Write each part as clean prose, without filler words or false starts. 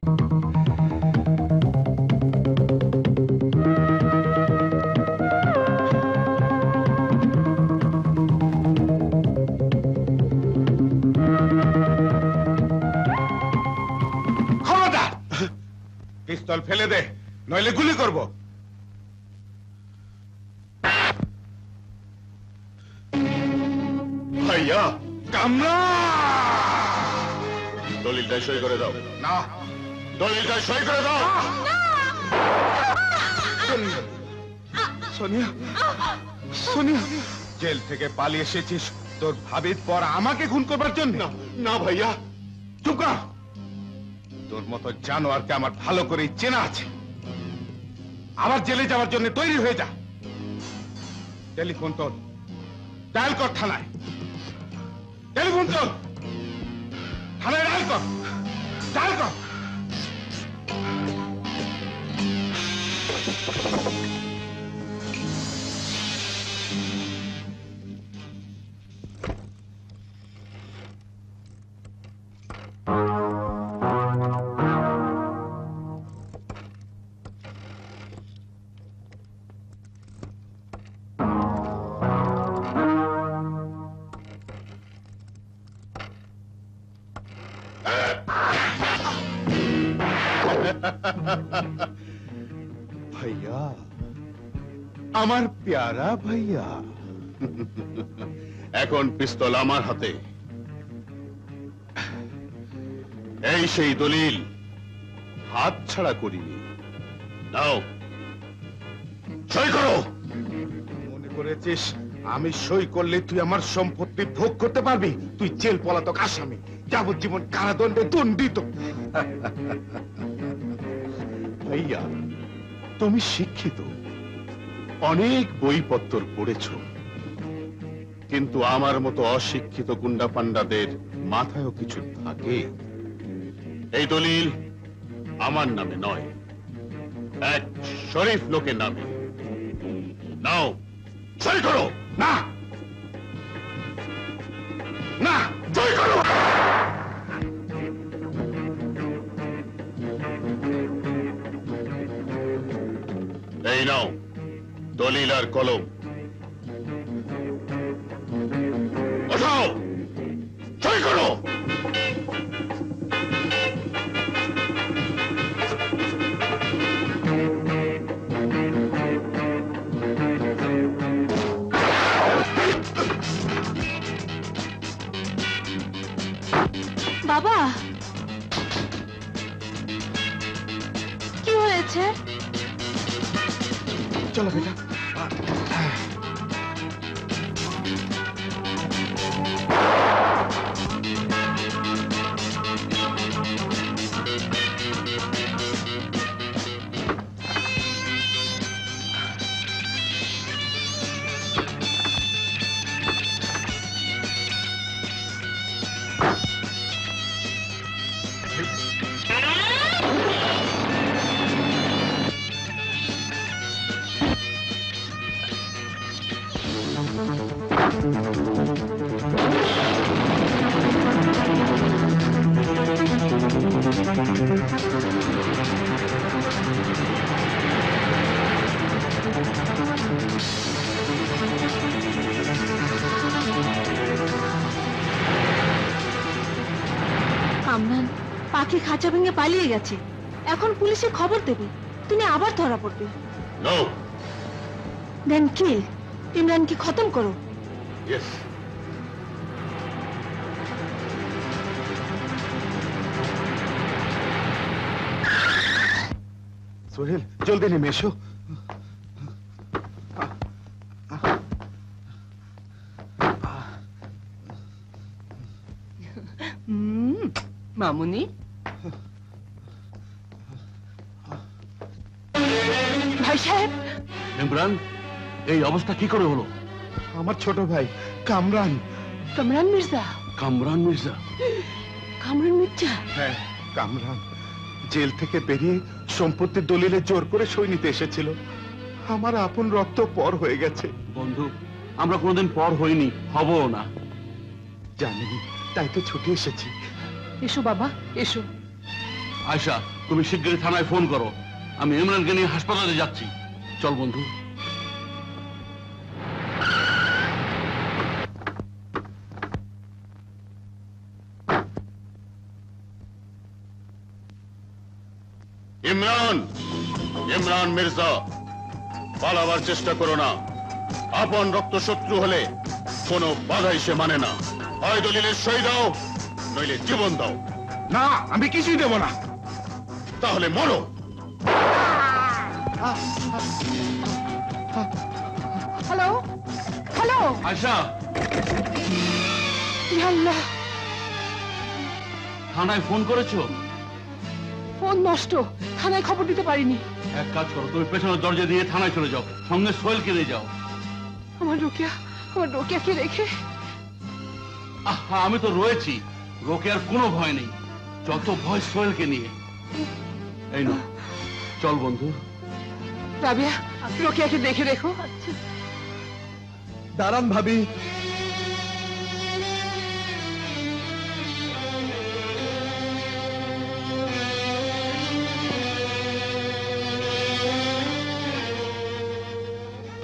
পিস্তল ফেলে দে, নইলে গুলি করব। ভাইয়া কামরা, দলিলটা সই করে দাও। না, দলিলটা সই করে দাও। সোনিয়া, সোনিয়া, জেল থেকে পালিয়ে এসেছিস তোর ভাবির পর আমাকে খুন করবার জন্য? না ভাইয়া। চুপ কর। তোর মতো জানোয়ারকে আমার ভালো করে চেনা আছে। আবার জেলে যাওয়ার জন্য তৈরি হয়ে যা। টেলিফোন তোর, ডায়াল কর থানায়। টেলিফোন তোর, থানায় ডায়াল কর, ডায়াল কর। ভাইয়া, আমার প্যারা ভাইয়া, এখন পিস্তল আমার হাতে। এই সেই দলিল, হাত ছাড়া করিনি। নাও, সই করো। মনে করেছিস আমি সই করলে তুই আমার সম্পত্তি ভোগ করতে পারবি? তুই জেল পলাতক আসামি, যাবজ্জীবন কারাদণ্ডে দণ্ডিত। ভাইয়া, তুমি শিক্ষিত, অনেক বইপত্র পড়েছ, কিন্তু আমার মতো অশিক্ষিত গুন্ডা পান্ডাদের মাথায়ও কিছু থাকে। এই দলিল আমার নামে নয়, এক শরীফ লোকের নামে। নাও, সই করো। না, না, সই করো। এই নাও দলিল আর কলম। ওঠাও, সই করো। বাবা, কি হয়েছে? চলো বেটা। কামরান পাখি খাঁচা ভেঙে পালিয়ে গেছে, এখন পুলিশে খবর দেবে, তুমি আবার ধরা পড়বে। নো, দেন কিল ইমরানকে খতম করো। ইয়েস। সোহেল, জলদি নেমে এসো। মামুনি, ভাই সাহেব, ইমরান, এই অবস্থা কি করে হলো? আমার ছোট ভাই কামরান। কামরান মির্জা? কামরান মির্জা? কামরান মির্জা? হ্যাঁ, কামরান জেল থেকে বেরিয়ে সম্পত্তির দলিলে জোর করে সই নিতে এসেছিল। আমার আপন রক্ত পর হয়ে গেছে। বন্ধু, আমরা কোনোদিন পর হইনি, হবও না। জানি, তাই তো ছুটে এসেছি। এসো বাবা, এসো। আয়শা, তুমি শিগগিরই থানায় ফোন করো। আমি ইমরানকে নিয়ে হাসপাতালে যাচ্ছি। চল বন্ধু। ইমরান, ইমরান মির্জা, পালাবার চেষ্টা করো না। আপন রক্ত শত্রু হলে কোনো বাধাই সে মানে না। হয় দলিলের সই দাও, নইলে জীবন দাও। না, আমি কিছুই দেব না। তাহলে মরো। হ্যালো হ্যালো, আয়শা, আল্লাহ, থানায় ফোন করেছো? ফোন নষ্ট, থানায় খবর দিতে পারিনি। এক কাজ করো, তুমি পেছনের দরজা দিয়ে থানায় চলে যাও, সঙ্গে সোহেলকে নিয়ে যাও। আমার রোকেয়াকে রেখে? আহা, আমি তো রয়েছি, রোকেয়ার কোনো ভয় নেই, যত ভয় সোহেলকে নিয়ে। এই না, চল বন্ধু। রাবিয়া, রোকেয়াকে দেখে রেখো। দাঁড়ান ভাবি।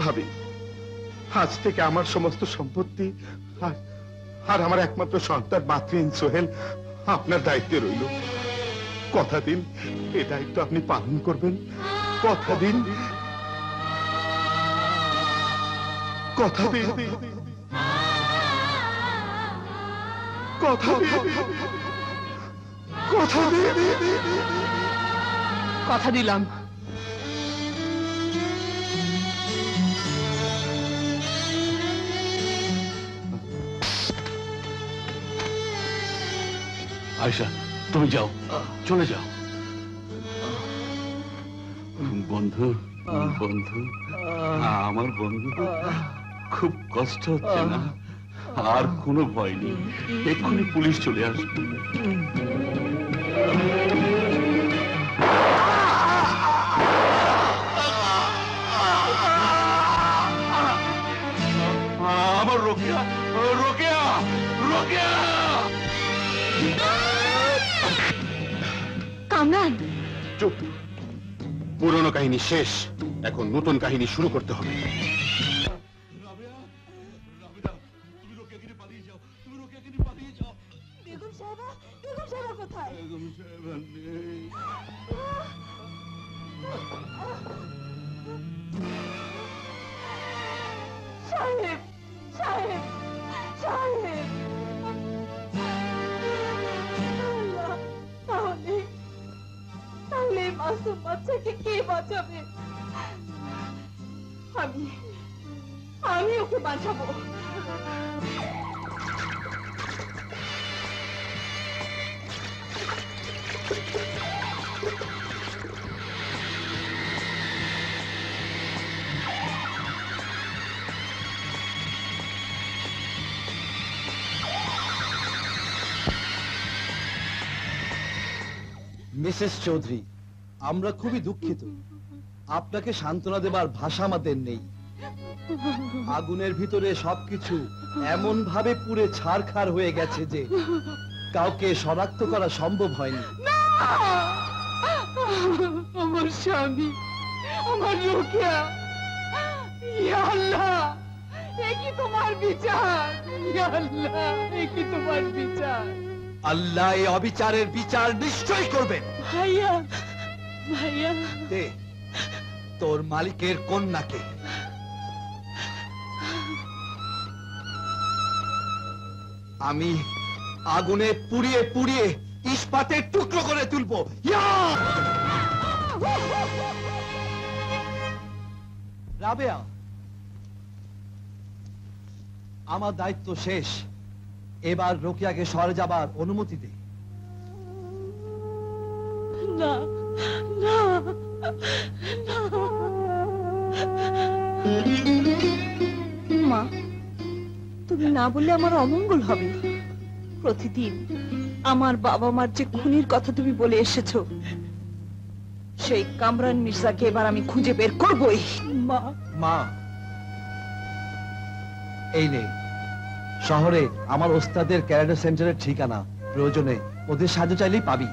ভাবি, আজ থেকে আমার সমস্ত সম্পত্তি আর আমার একমাত্র সন্তান মাতৃহীন সোহেল আপনার দায়িত্বে রইল। কথা দিন, এ দায়িত্ব আপনি পালন করবেন। কথা দিন, কথা দিন, কথা দিন, কথা দিন। কথা দিলাম। আয়শা, তুমি যাও, চলে যাও। বন্ধু, বন্ধু, আমার বন্ধু, খুব কষ্ট হচ্ছে না? আর কোনো ভয় নেই, এক্ষুনি পুলিশ চলে আসবে। আমার রোকেয়া, রোকেয়া, রোকেয়া! কামরান, চুপ। পুরনো কাহিনী শেষ, এখন নতুন কাহিনী শুরু করতে হবে। বেগম সাহেবা কোথায়? সাহেব, সাহেব, সাহেব! তাহলে মাসুম বাচ্চাকে কে বাঁচাবে? আমি ওকে বাঁচাবো। মিসেস চৌধুরী, আমরা খুবই দুঃখিত। আপনাকে সান্ত্বনা দেবার ভাষা আমাদের নেই। আগুনের ভিতরে সবকিছু এমন ভাবে পুড়ে ছারখার হয়ে গেছে যে কাউকে শনাক্ত করা সম্ভব হয়নি। আমার স্বামী, আমার রোকেয়া, ইয়া আল্লাহ, এ কি তোমার বিচার? ইয়া আল্লাহ, এ কি তোমার বিচার? আল্লাহ এই অবিচারের বিচার নিশ্চয়ই করবেন। ভাইয়া, ভাইয়া, দে তোর মালিকের কন্যাকে। আমি আগুনে পুড়িয়ে পুড়িয়ে ইস্পাতের টুকরো করে তুলবো। রাবেয়া, আমার দায়িত্ব শেষ। এবার রোকেয়াকে শহরে যাবার অনুমতি দে। না, না, মা, তুমি না বললে আমার অমঙ্গল হবে। প্রতিদিন আমার বাবা মার যে খুনির কথা তুমি বলে এসেছো, সেই কামরান মির্জাকে এবার আমি খুঁজে বের করবই। মা, মা, এই নে শহরে আমার ওস্তাদের ক্যারাটে সেন্টারের ঠিকানা। প্রয়োজনে ওদের সাহায্য চাইলেই পাবি।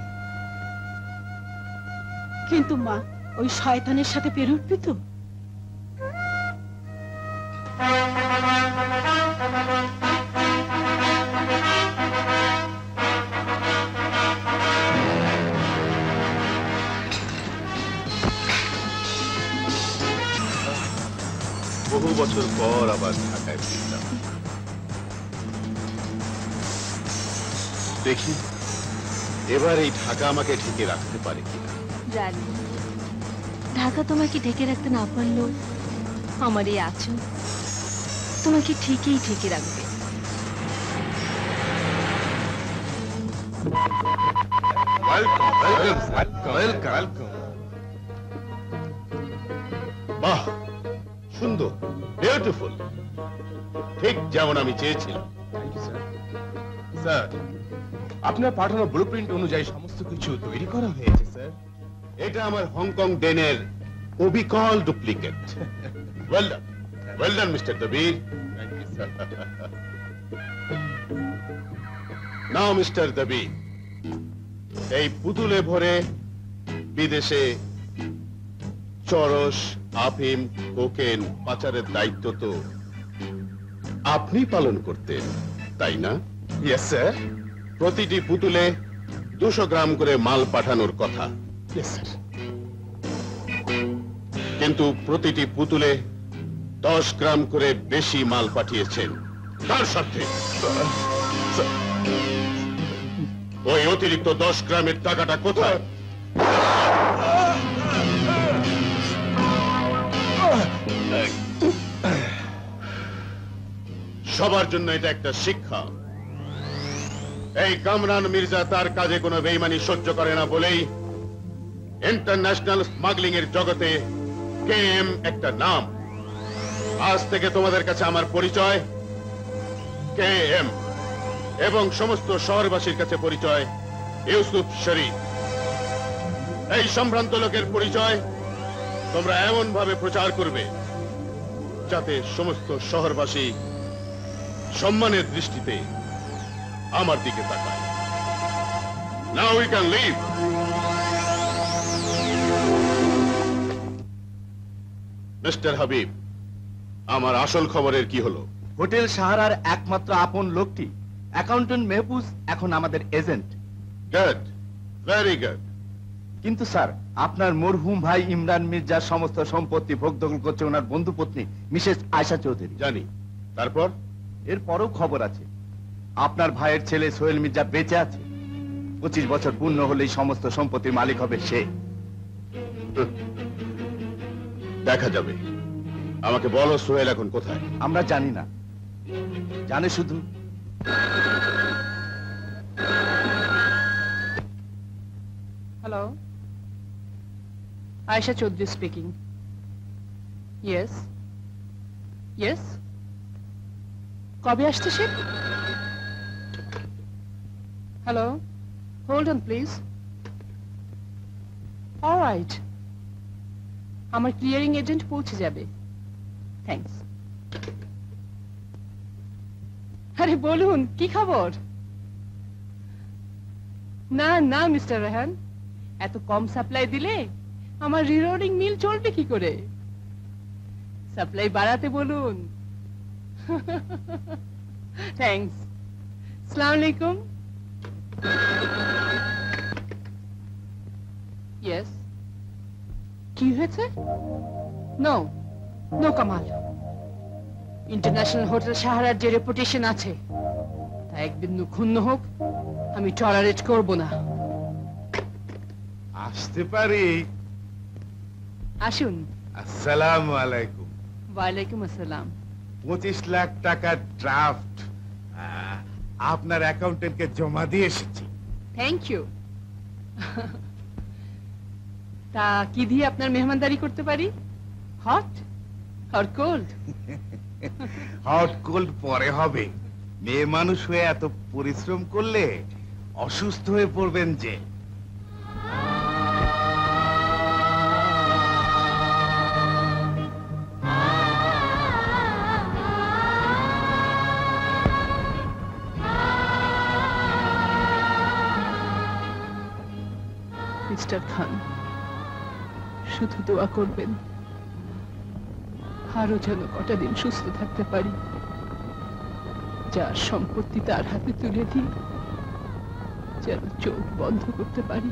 কিন্তু মা, ওই শয়তানের সাথে পেরে উঠবি তো? বহু বছর পর আবার ঢাকায় ফিরলাম। দেখি এবার এই ঢাকা আমাকে ঢেকে রাখতে পারে কিনা। জানি ঢাকা তোমাকে ঢেকে রাখতে না পারলেও আমার এই আঁচল তোমাকে ঠিকই ঢেকে রাখবে। বাহ, সুন্দর, বিউটিফুল, ঠিক যেমন আমি চেয়েছিলাম। স্যার, আপনার পাঠানো ব্লুপ্রিন্ট অনুযায়ী সমস্ত কিছু তৈরি করা হয়েছে স্যার। এটা আমার হংকং ডেনের অবিকল duplicate. Well done, well done mister Dabir. Now mister Dabir, এই পুতুলে ভরে বিদেশে চরস, আফিম, কোকেন পাচারের দায়িত্ব তো আপনি পালন করতেন, তাই না? Yes sir. প্রতিটি পুতুলে 200 গ্রাম করে মাল পাঠানোর কথা, ইয়েস স্যার। কিন্তু প্রতিটি পুতুলে 10 গ্রাম করে বেশি মাল পাঠিয়েছেন। তার সাথে ওই অতিরিক্ত 10 গ্রামের টাকাটা কোথায়? সবার জন্য এটা একটা শিক্ষা। এই কামরান মির্জা তার কাজে কোনো বেইমানি সহ্য করে না বলেই ইন্টারন্যাশনাল স্মাগলিং এর জগতে কেএম একটা নাম। আজ থেকে তোমাদের কাছে আমার পরিচয় কেএম, এবং সমস্ত শহরবাসীর কাছে পরিচয় ইউসুফ শরীফ। এই সম্ভ্রান্ত লোকের পরিচয় তোমরা এমন ভাবে প্রচার করবে যাতে সমস্ত শহরবাসী সম্মানের দৃষ্টিতে আমার দিকে তাকায়। Now we can leave. Mister Habib, আমার আসল খবরের কি হলো? হোটেল সাহারার একমাত্র আপন লোকটি অ্যাকাউন্টেন্ট মেহফুজ এখন আমাদের এজেন্ট। Good, very good. কিন্তু স্যার, আপনার মরহুম ভাই ইমরান মির্জার সমস্ত সম্পত্তি ভোগ দখল করছে ওনার বন্ধু পত্নী মিসেস আয়শা চৌধুরী। জানি। তারপর? এরপরও খবর আছে আপনার ভাইয়ের ছেলে সোহেল মির্জা বেঁচে আছে। 25 বছর পূর্ণ হলেই সমস্ত সম্পত্তির মালিক হবে সে। দেখা যাবে। আমাকে বলো সোহেল এখন কোথায়? আমরা জানি না, জানে শুধু Hello. Aisha Chaudhary speaking. Yes. Yes. কবে আসছে সে? Hello. Hold on please. All right. আমার ক্লিয়ারিং এজেন্ট পৌঁছে যাবে। থ্যাঙ্কস। আরে বলুন, কি খবর? না না মিস্টার রেহান, এত কম সাপ্লাই দিলে আমার রিলোডিং মিল চলবে কি করে? সাপ্লাই বাড়াতে বলুন। থ্যাঙ্কস। আসসালামু আলাইকুম। ইয়েস। কি হয়েছে? No no Kamal, international hotel সাহারার যে রেপুটেশন আছে তা এক বিন্দু ক্ষুণ্ণ হোক আমি টলারেট করব না। আসতে পারি? আসুন। আসসালামু আলাইকুম। ওয়ালাইকুম আসসালাম। 25 লাখ টাকার ড্রাফট আপনার অ্যাকাউন্টেন্টকে জমা দিয়ে এসেছি। Thank you. তা কি দিয়ে আপনার মেহমানদারি করতে পারি? Hot or cold? Hot cold পরে হবে। মেয়ে মানুষ হয়ে এত পরিশ্রম করলে অসুস্থ হয়ে পড়বেন যে। মিস্টার খান, শুধু দোয়া করবেন আরো যেন কটা দিন সুস্থ থাকতে পারি, যার সম্পত্তি তার হাতে তুলে দিই যেন চোখ বন্ধ করতে পারি।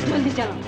জলদি চালাও।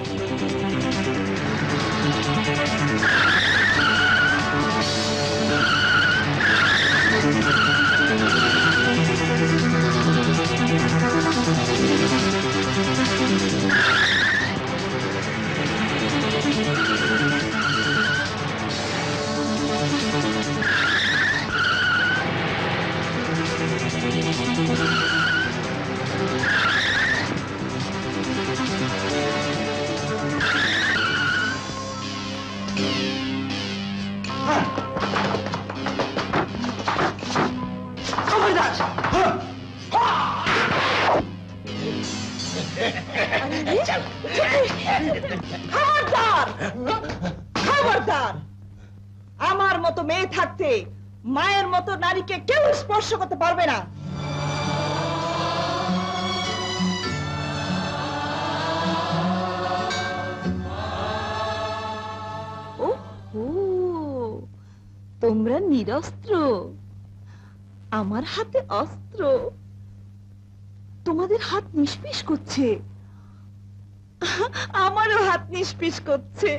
খবরদার, খবরদার! আমার মতো মেয়ে থাকতে মায়ের মতো নারীকে কেউ স্পর্শ করতে পারবে না। ওহো, তোমরা নিরস্ত্র, আমার হাতে অস্ত্র। তোমাদের হাত নিষ্পিস করছে, আমারও হাত নিষ্পিস করছে।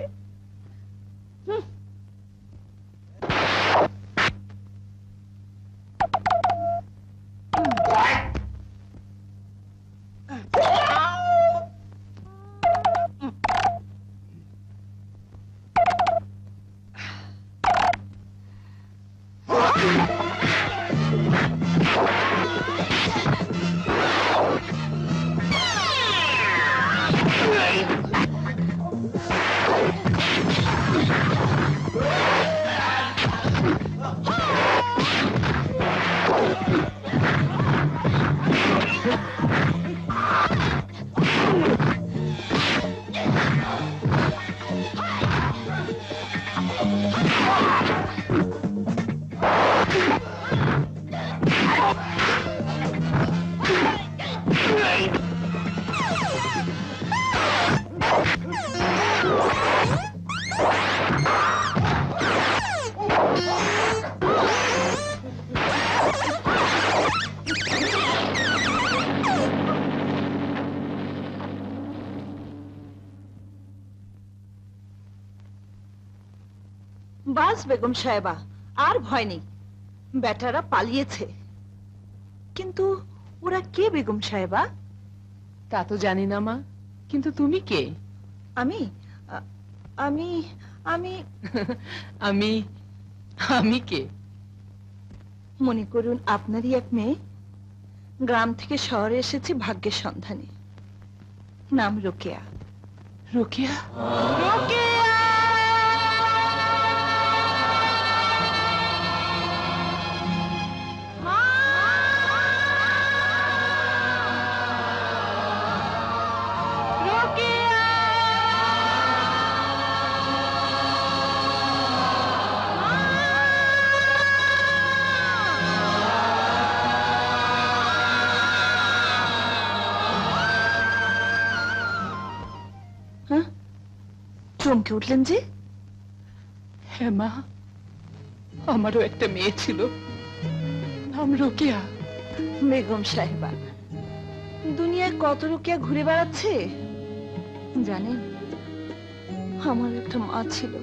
বাস বেগম সাহেবা, আর ভয় নেই, বেটারা পালিয়েছে। কিন্তু ওরা কে বেগম সাহেবা? তা তো জানি না মা, কিন্তু তুমি কে? আমি আমি আমি আমি আমি কে? মনে করুন আপনারই এক মেয়ে, গ্রাম থেকে শহরে এসেছে ভাগ্যের সন্ধানে। নাম রোকেয়া। রোকেয়া? চমকে উঠলেন যে? হ্যাঁ মা, আমারও একটা মেয়ে ছিল, নাম রোকেয়া। বেগম সাহেবা, দুনিয়ায় কত রোকেয়া ঘুরে বেড়াচ্ছে জানেন? আমার একটা মা ছিল,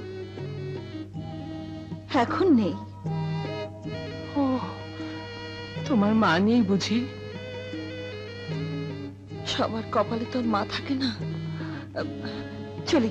এখন নেই। ও তোমার মা নেই বুঝি? সবার কপালে তোর মা থাকে না। চলি।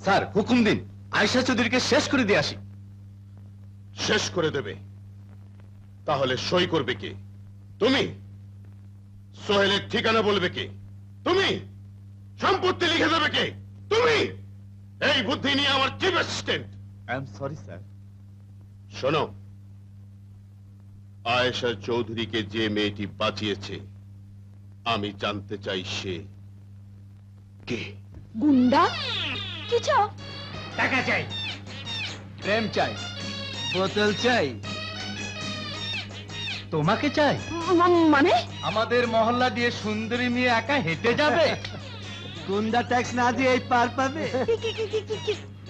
স্যার হুকুম দিন, আয়েশা চৌধুরীকে শেষ করে দিয়ে আসি। শেষ করে দেবে? তাহলে সই করবে কে? তুমি? সোহেলের ঠিকানা বলবে কে? তুমি? সম্পত্তি লিখে দেবে কে? তুমি? এই বুদ্ধি নিয়ে আমার chief assistant. I am sorry sir. শোনো, আয়েশা চৌধুরীকে যে মেয়েটি বাঁচিয়েছে, আমি জানতে চাই সে কে। গুন্ডা? কি চাও? টাকা চাই, প্রেম চাই, বোতল চাই, তোমাকে চাই। মানে? আমাদের মহল্লা দিয়ে সুন্দরী মেয়ে একা হেঁটে যাবে? গুন্ডা ট্যাক্স না দিয়ে এই পার পাবে?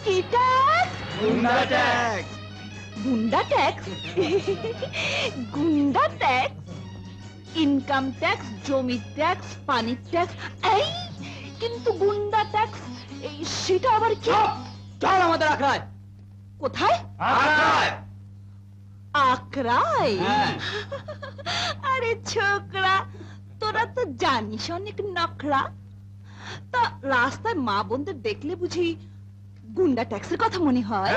কি ট্যাক্স? গুন্ডা ট্যাক্স। গুন্ডা ট্যাক্স? গুন্ডা ট্যাক্স? ইনকাম ট্যাক্স, জমি ট্যাক্স, পানির ট্যাক্স, এই কিন্তু গুন্ডা ট্যাক্স সেটা আবার কি? চল আমাদের আখড়ায়। কোথায়? আখড়ায়। আকরাই? হ্যাঁ। আরে ছোকরা, তোরা তো জানিস অনেক নখরা। তা রাস্তায় মা বোনদের দেখলে বুঝি গুন্ডা ট্যাক্সের কথা মনে হয়?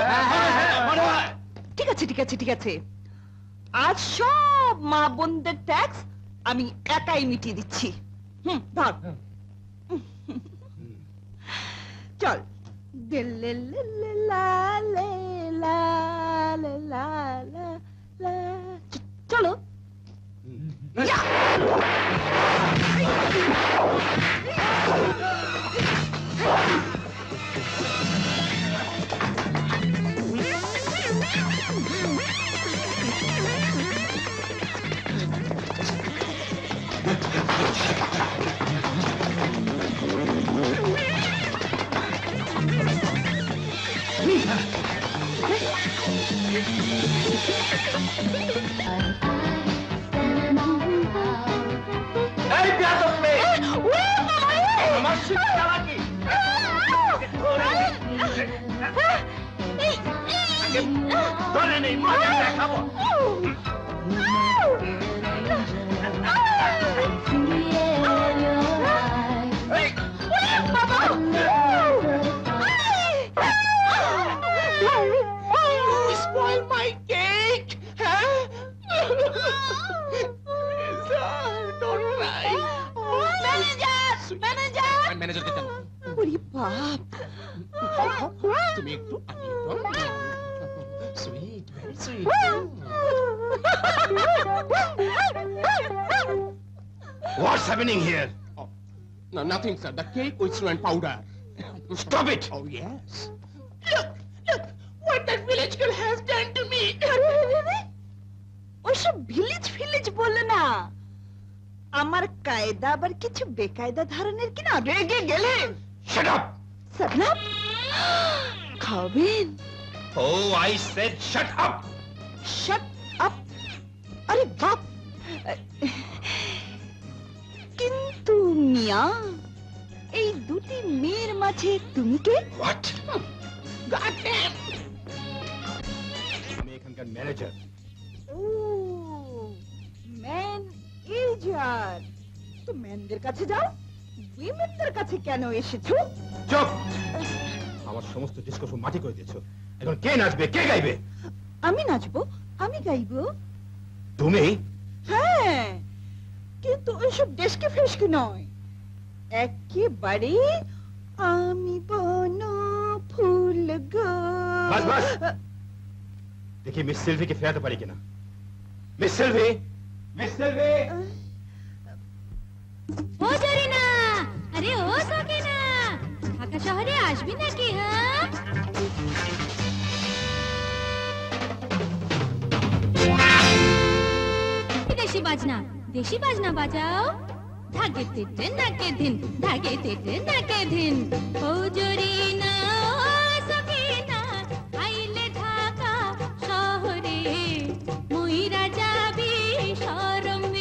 ঠিক আছে ঠিক আছে ঠিক আছে, আজ সব মা বোনদের ট্যাক্স আমি একাই মিটিয়ে দিচ্ছি। ধর, চল। চলো। What's happening here? No, nothing, sir. The cake with and powder. Stop it! Oh, yes. Look, what that village girl has done to me. ওইসব ভিলেজ ভিলেজ বলে না, আমার কায়দা আবার কিছু বেকায়দা ধরনের কিনা। রেগে গেলে Shut up! সদনাপ খাবেন? Oh, I said shut up! Shut up. আরে বাপ, কিন্তু মিয়া, এই দুটি মেয়ের মাঝে তুমি কে? What? God damn! আমি এখানকার ম্যানেজার। ও, ম্যানেজার। তো ম্যানদের কাছে যাও, উইমেনদের কাছে কেন এসেছো? চুপ! আমার সমস্ত ডিসকাশন মাটি করে দিয়েছো। এখন কে নাচবে, কে গাইবে? আমি নাচবো, আমি গাইবো। তুমি? হ্যাঁ, কিন্তু ওইসব দেশকে ফেসকে নয়, একেবারে আমি বন ফুল গো। বাস বাস, দেখি মিস সিলভিকে ফেরাতে পারি কিনা। Miss Sylvie, miss Sylvie. ও জরিনা, আরে ও সকিনা, ঢাকা শহরে আসবি নাকি? হ্যাঁ, দেশি বাজনা বাজাও। ধাগে তেতে নাকে ধিন, ধাগে তেতে নাকে ধিন। ও জরিনা, ও সকিনা, আইলে ঢাকা শহরে মইরা যাবি শরম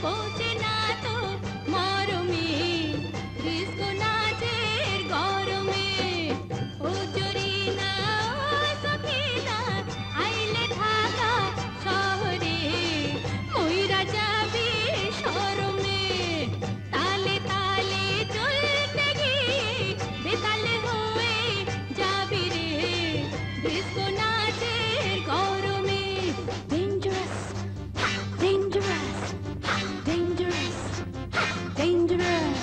পৌঁছে না তো মরমে ডিস্কো নাচের গরমে ও জরিনা ও সখিনা আইলে ঢাকা শহরে মইরা যাবে শরমে তালে তালে চলতে গিয়ে বেতালে হয়ে যাবি রে ডিস্কো নাচের গরমে dangerous dangerous dangerous dangerous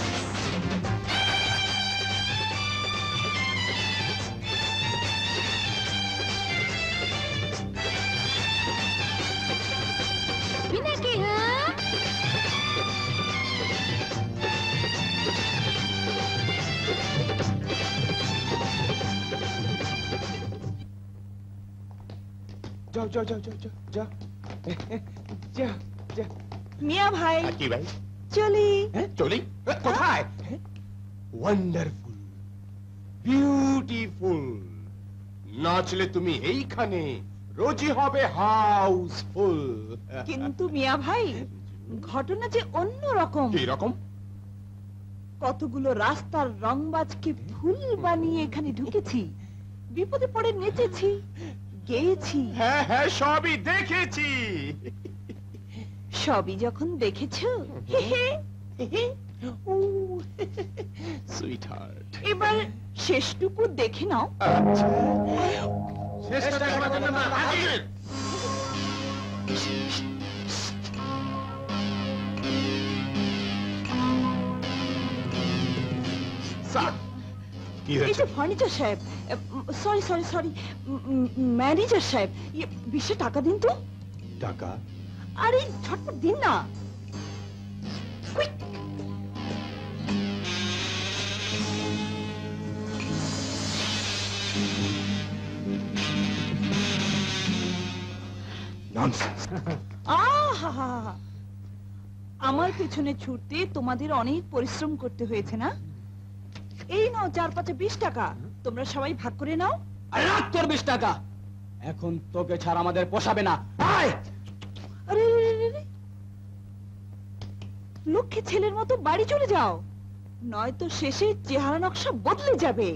Pinaki হ্যাঁ যাও যাও যাও যাও যাও যাও যাও যাও মিয়া ভাই কি ভাই চলি চলি কোথায় ওয়ান্ডারফুল বিউটিফুল নাচলে তুমি এইখানে রোজই হবে হাউসফুল কিন্তু মিয়া ভাই ঘটনা যে অন্য রকম কি রকম কতগুলো রাস্তার রংবাজকে ফুল বানিয়ে এখানে ঢুকেছি বিপদে পড়ে নেচেছি গেয়েছি হ্যাঁ হ্যাঁ সবই দেখেছি সবই যখন দেখেছো সুইট হার্ট এবার শেষটুকু দেখে নাও শেষটা দেখার জন্য না হাজির স্যার কি এই হয়েছে যে ফার্নিচার সাহেব সরি সরি সরি ম্যানেজার সাহেব 20 টাকা দিন তো টাকা আরে ঝটপট দিন না কুইক ননসেন্স আহা আমার পেছনে ছুটতে তোমাদের অনেক পরিশ্রম করতে হয়েছে না এই নাও 4-5 20 টাকা তোমরা সবাই ভাগ করে নাও আরে রাখ তোর 20 টাকা এখন তোকে ছাড়া আমাদের পোষাবে না আয় আরে রে, রে, রে। লক্ষ্মী ছেলের মতো বাড়ি চলে যাও নয়তো শেষে চেহারা নকশা বদলে যাবে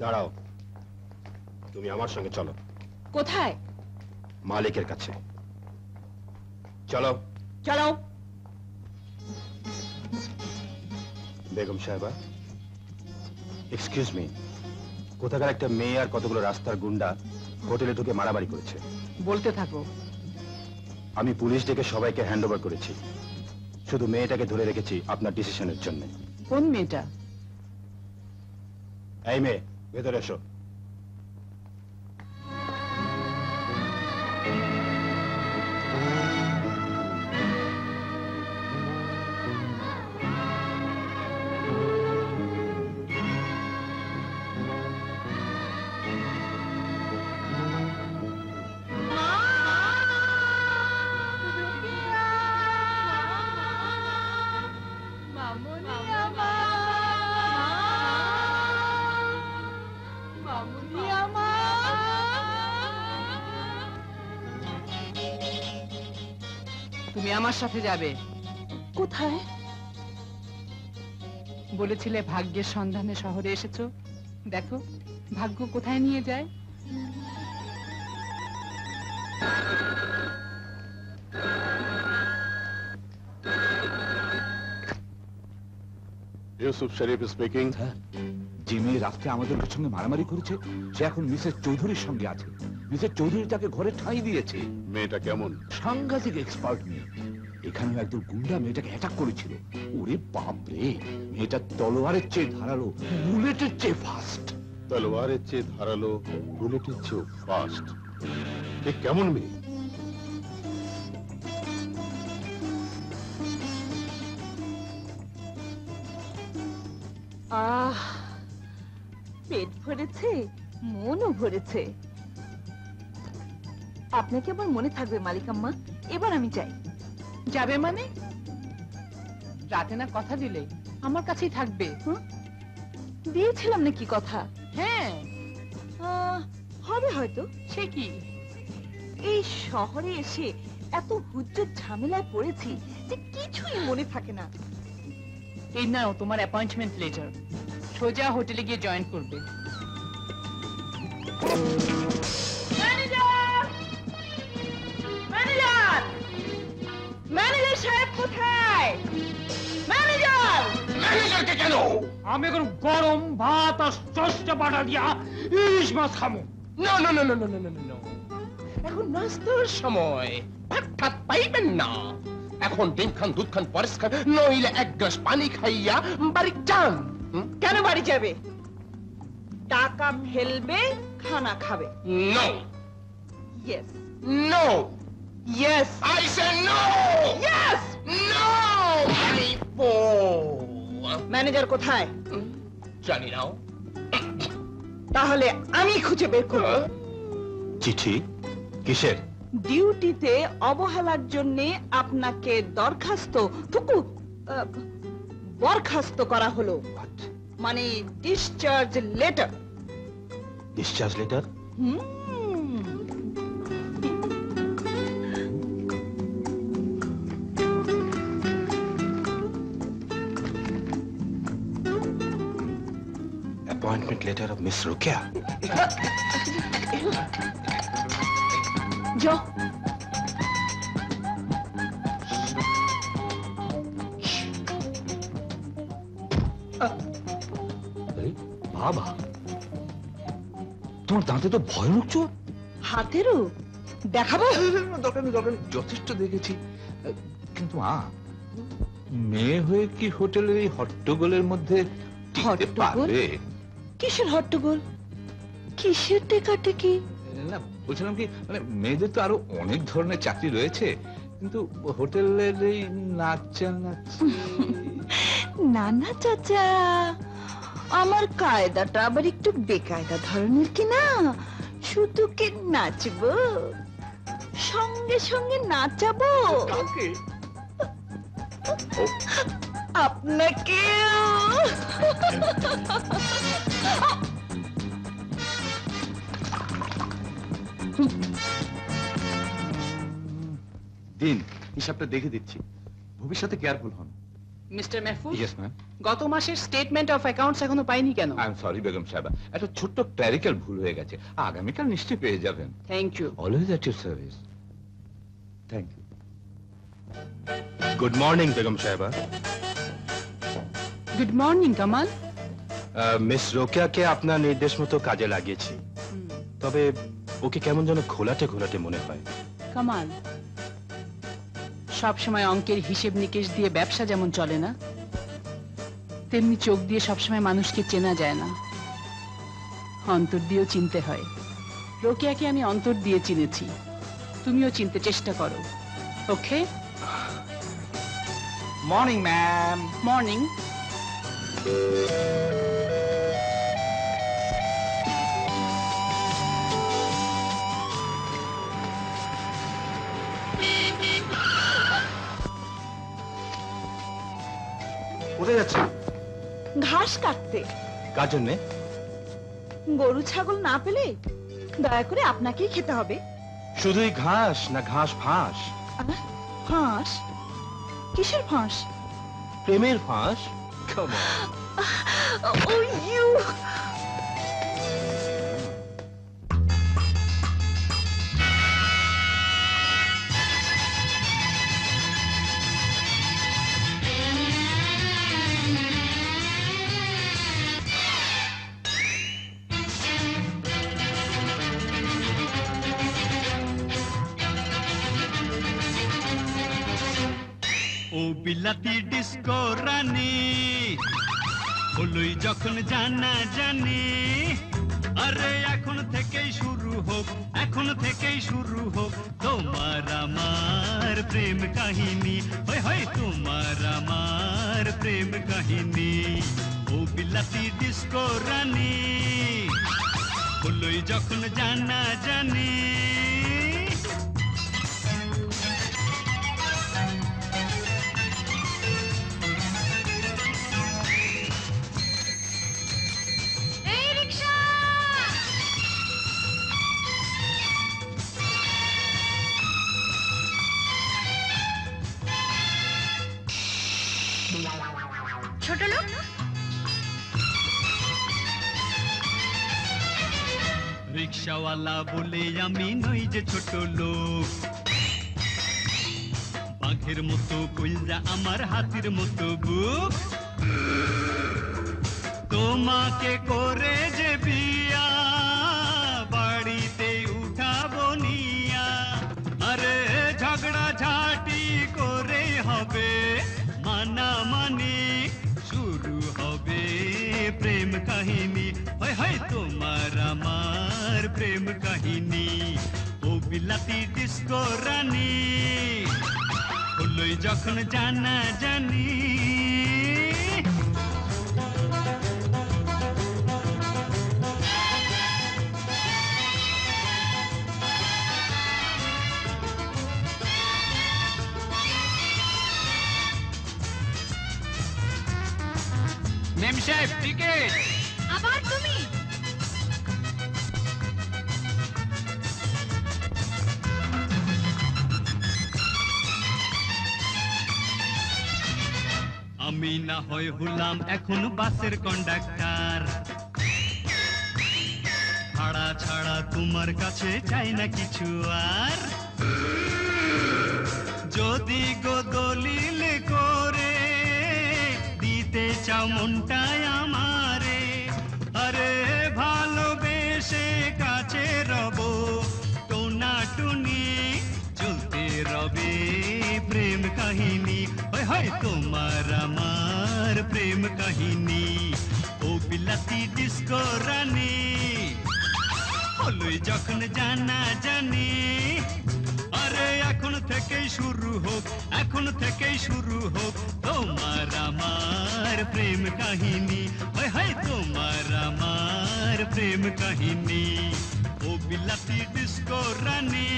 দাঁড়াও তুমি আমার সঙ্গে চলো কোথায় মালিকের কাছে চলো চলো বেগম সাহেবা এক্সকিউজ মি, কোথাকার একটা মেয়ে আর কতগুলো রাস্তার গুন্ডা হোটেলে ঢুকে মারামারি করেছে। বলতে থাকো। আমি পুলিশ ডেকে সবাইকে হ্যান্ড ওভার করেছি, শুধু মেয়েটাকে ধরে রেখেছি আপনার ডিসিশনের জন্য। কোন মেয়েটা? এই মেয়ে, ভেতরে এসো। তুমি আমার সাথে যাবে। কোথায়? বলেছিলে ভাগ্যের সন্ধানে শহরে এসেছো, দেখো ভাগ্য কোথায় নিয়ে যায়। ইউসুফ শরীফ স্পিকিং। যে মেয়ে রাস্তায় আমাদের সঙ্গে মারামারি করেছে সে এখন মিসেস চৌধুরীর সঙ্গে আছে। মিসেস চৌধুরী তাকে ঘরে ঠাঁই দিয়েছে। মেয়েটা কেমন? সাংঘাতিক এক্সপার্ট মেয়ে। এখানেও একদম গুন্ডা মেয়েটাকে অ্যাটাক করেছিল। ওরে বাপ রে, মেয়েটা তলোয়ারের চেয়ে ধারালো, বুলেটের চেয়ে ফাস্ট। তলোয়ারের চেয়ে ধারালো, বুলেটের চেয়ে ফাস্ট। এ কেমন মেয়ে? আহ, পেট ভরেছে, মনও ভরেছে। আপনাকে আবার মনে থাকবে মালিকাম্মা। এবার আমি যাই। যাবে মানে? রাতে না কথা দিলে আমার কাছেই থাকবে। দিয়েছিলাম নাকি কথা? হ্যাঁ। হবে হয়তো। সে কি, এই শহরে এসে এত হুজ্জত ঝামেলায় পড়েছি যে কিছুই মনে থাকে না। এই নাও তোমার অ্যাপয়েন্টমেন্ট লেটার, সোজা হোটেলে গিয়ে জয়েন করবে। ম্যানেজার সাহেব কোথায়? ম্যানেজার! ম্যানেজারকে কেন? আমি এখন গরম ভাত আর সস্তা বাটা দিয়া ইলিশ মাছ খামো। না না না না না না না, এখন নাস্তার সময়, ভাত ভাত পাইবেন না। এখন ডিম খান, দুধ খান, পরেশ খান, নইলে এক গ্লাস পানি খাইয়া বাড়ি যান। কেন বাড়ি যাবে? টাকা ফেলবে, খানা খাবে। No yes no yes I say no yes. No. আমি ম্যানেজার কোথায়? জানি না। তাহলে আমি খুঁজে বের করব। চিঠি? কিসের? ডিউটিতে অবহেলার জন্য আপনাকে বরখাস্ত করা হলো। মানে discharge letter. Discharge letter? Appointment letter of Miss Rukia. যাও। বাবা, তোমার দাঁতে তো ভয়ানক চোট। হাতেরও দেখাবো? দরকার যথেষ্ট দেখেছি। কিন্তু মেয়ে হয়ে কি হোটেলের এই হট্টগোলের মধ্যে টিকতে পারবে? কিসের হট্টগোল? কিসের টেকাটেকি? না, বলছিলাম কি, মানে মেয়েদের তো আরো অনেক ধরনের চাকরি রয়েছে, কিন্তু হোটেলের এই নাচানাচি। না না চাচা, আমার কায়দাটা আবার একটু বেকায়দা ধরনের কি না। শুধু কি নাচবো, সঙ্গে সঙ্গে নাচাবো। আপনাকে। দিন, হিসাবটা দেখে দিচ্ছি, ভবিষ্যতে কেয়ারফুল হন। Mister Mahfuz, yes ma'am. গত মাসের স্টেটমেন্ট অফ অ্যাকাউন্টস এখনো পাইনি কেন? আই এম সরি বেগম সাহেবা, একটা ছোট্ট ক্ল্যারিক্যাল ভুল হয়ে গেছে, আগামীকাল নিশ্চয়ই পেয়ে যাবেন। Thank you. Always at your service. Thank you. Good morning Begum Saheba. Good morning Kamal. Miss রোকেয়াকে আপনার নির্দেশ মতো কাজে লাগিয়েছি, তবে ওকে কেমন যেন ঘোলাটে ঘোলাটে মনে হয়। কামাল, সব সময় অঙ্কের হিসেব নিকেশ দিয়ে ব্যবসা যেমন চলে না, তেমনি চোখ দিয়ে সবসময় মানুষকে চেনা যায় না, অন্তর দিয়েও চিনতে হয়। রোকেয়াকে আমি অন্তর দিয়ে চিনেছি, তুমিও চিনতে চেষ্টা করো। ওকে? Morning ma'am. মর্নিং। কোথায় যাচ্ছে? ঘাস কাটতে। কার জন্যে? গরু ছাগল না পেলে দয়া করে আপনাকেই খেতে হবে। শুধুই ঘাস না ঘাস ফাঁস? ফাঁস? কিসের ফাঁস? প্রেমের ফাঁস। Come on. Oh, you! ও বিলাতি ডিস্কো রানী, হলই যখন জানা জানি, আরে এখন থেকেই শুরু হোক, এখন থেকেই শুরু হোক তোমার আমার প্রেম কাহিনী, হয় হয় তোমার আমার প্রেম কাহিনী। ও বিলাতি ডিস্কো রানী, হলই যখন জানা জানি, ছোট লোক, রিক্সাওয়ালা বলে আমি নই যে ছোট লোক, বাঘের মতো কইলরা আমার হাতির মতো বুক, তোমাকে করে যে বিয়া বাড়িতে উঠাবো নিয়া, আরে ঝগড়া ঝাঁটি করে হবে মানামানি, শুরু হবে প্রেম কাহিনী, হয় হয় তোমার আমার প্রেম কাহিনী। ও বিলাতি ডিস্কো রানী, হলই যখন জানা জানি, মেম সাহেব টিকেট। আবার তুমি? আমি না হয় হলাম এখন বাসের কন্ডাক্টর, ভাড়া ছাড়া তোমার কাছে চাই না কিছু আর, যদি গো দলিল করে দিতে চাও মনটাই আমারে, আরে ভালোবেসে কাছে রব টোনা টুনি, চলতে রবে প্রেম কাহিনী, হয় হয় তোমার আমার প্রেম কাহিনী। ও বিলাতি ডিস্কো রানী, হলই যখন জানা জানি, আরে এখন থেকেই শুরু হোক, এখন থেকেই শুরু হোক তোমার আমার প্রেম কাহিনী, হয় হয় তোমার আমার প্রেম কাহিনী। ও বিলাতি ডিস্কো রানী,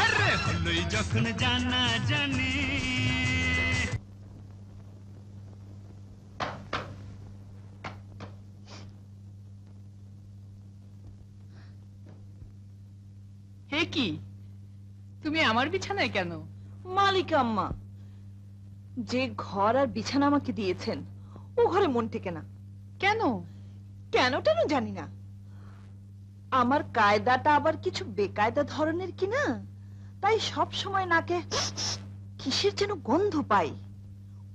আরে হলই যখন জানা জানি। হে কি, তুমি আমার বিছানায় কেন? মালিক আম্মা, যে ঘর আর বিছানা আমাকে দিয়েছেন ও ঘরে মন টেকে না। কেন? কেন কেন জানি না, আমার কায়দাটা আবার কিছু বেকায়দা ধরনের কিনা, তাই সব সময় নাকে কিসের যেন গন্ধ পাই।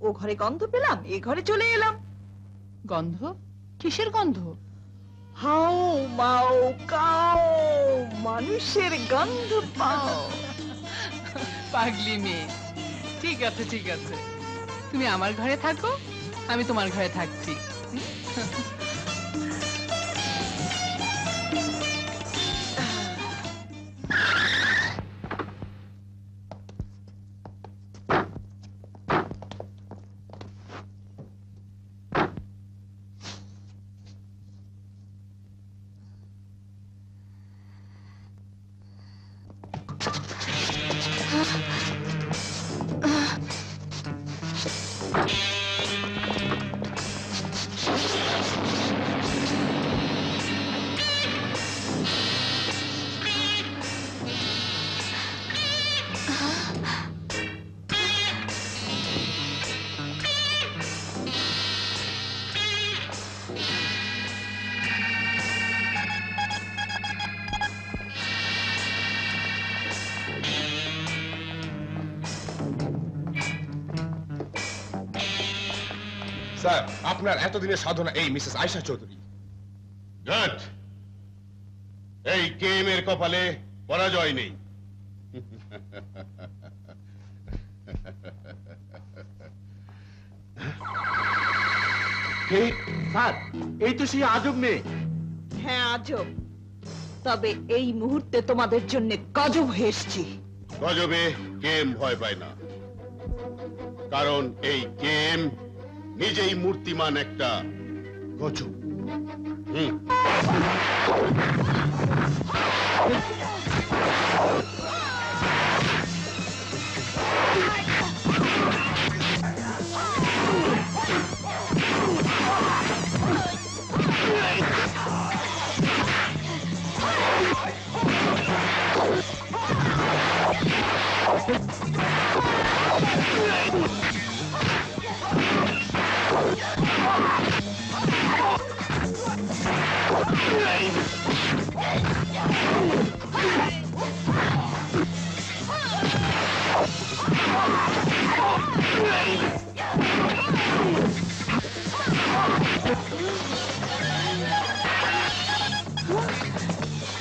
ও ঘরে গন্ধ পেলাম, এ ঘরে চলে এলাম। গন্ধ? কিসের গন্ধ? হাও মাও কাও, মানুষের গন্ধ পাও। পাগলি মেয়ে। ঠিক আছে ঠিক আছে, তুমি আমার ঘরে থাকো, আমি তোমার ঘরে থাকছি। স্যার, আপনার এতদিনের সাধনা এই মিসেস আয়েশা চৌধুরী। গুড। এই গেমের কপালে পরাজয় নেই। স্যার, এই তো সেই আজব মেয়ে। হ্যাঁ আজব, তবে এই মুহূর্তে তোমাদের জন্য গজব হয়ে এসছি। গজবে গেম ভয় পায় না, কারণ এই গেম নিজেই মূর্তিমান একটা গজব।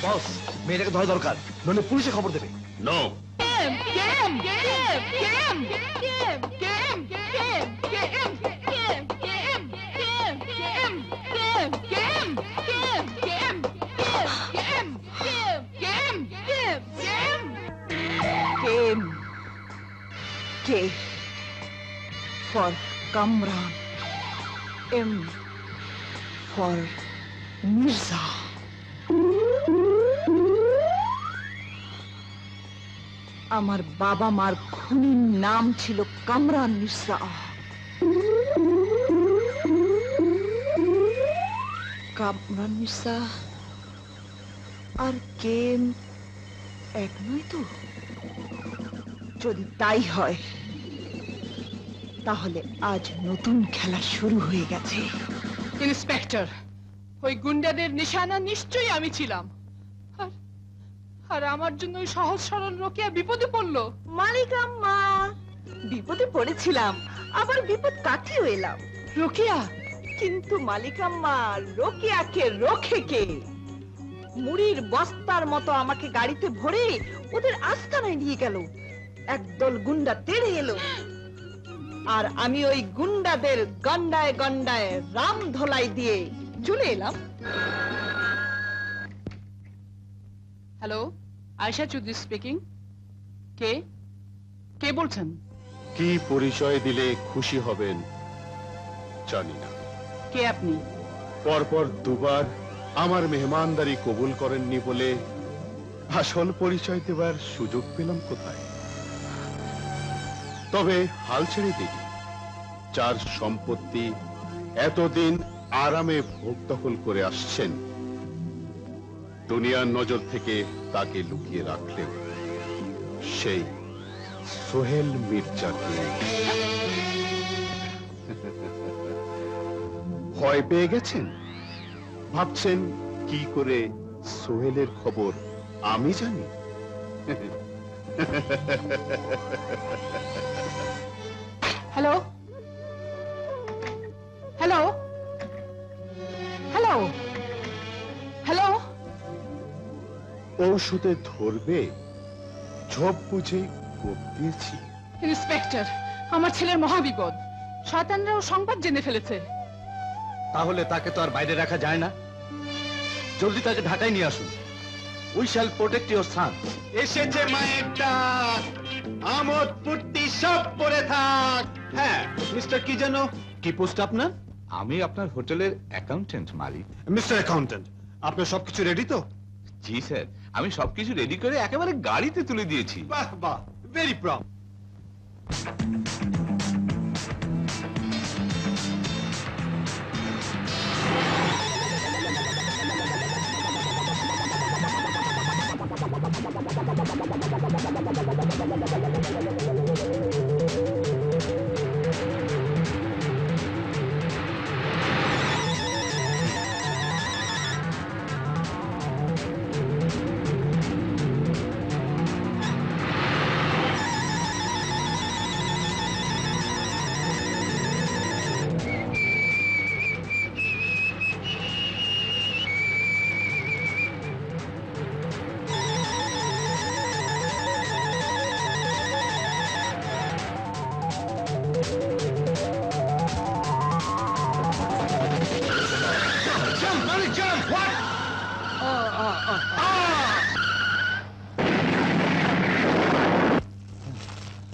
বস, মেয়েটাকে ধরা দরকার, নইলে পুলিশে খবর দেবে। No. K for Kamran, M for Mirza. আমার বাবা মার খুনির নাম ছিল কামরান মির্জা। কামরান মির্জা আর কেম এক নয় তো? যদি তাই হয় তাহলে আজ নতুন খেলা শুরু হয়ে গেছে। ইন্সপেক্টর, ওই গুন্ডাদের নিশানা নিশ্চয়ই আমি ছিলাম, আর আমার জন্য ওই সহজ সরল রোকেয়া বিপদে পড়লো। মালিকাম্মা, বিপদে পড়েছিলাম, আবার বিপদ কাটিয়ে এলাম। রোকেয়া? কিন্তু মালিকাম্মা, রোকেয়াকে রোখে কে? মুড়ির বস্তার মতো আমাকে গাড়িতে ভরে ওদের আস্তানায় নিয়ে গেল। একদল গুন্ডা তেড়ে এলো, আর আমি ওই গুন্ডাদের গন্ডায় গন্ডায় রাম ধোলাই দিয়ে চলে এলাম। Hello, Ayesha Chowdhury speaking. কে কে বলছেন? কি পরিচয় দিলে খুশি হবেন জানি না। কে আপনি? পরপর দুবার আমার মেহমানদারি কবুল করেননি বলে আসল পরিচয় দেবার সুযোগ পেলাম কোথায়? তবে হাল ছেড়ে দিই, যার সম্পত্তি এতদিন আরামে ভোগ দখল করে আসছেন, দুনিয়ার নজর থেকে তাকে লুকিয়ে রাখলেও সেই সোহেল মির্জাকে ভয় পেয়ে গেছেন? ভাবছেন কি করে সোহেলের খবর আমি জানি? হ্যালো হ্যালো হ্যালো, ঔষধে ধরবে ঝোপ বুঝে কোপ দিয়েছি। ইন্সপেক্টর, আমার ছেলের মহাবিপদ। শয়তানরাও সংবাদ জেনে ফেলেছে। তাহলে তাকে তো আর বাইরে রাখা যায় না। জলদি তাকে ঢাকায় নিয়ে আসুন। উই শ্যাল প্রোটেক্ট ইওর সান। এসেছে মায়ের ডাক, আমোদ ফুর্তি সব পড়ে থাক। হ্যাঁ, মিস্টার কি যেন, কি পোস্ট আপনার? আমি আপনার হোটেলের অ্যাকাউন্টেন্ট মালিক। মিস্টার অ্যাকাউন্টেন্ট, আপনার সবকিছু রেডি তো? জি স্যার, আমি সবকিছু রেডি করে একেবারে গাড়িতে তুলে দিয়েছি। বাহ বাহ, ভেরি প্রাউড।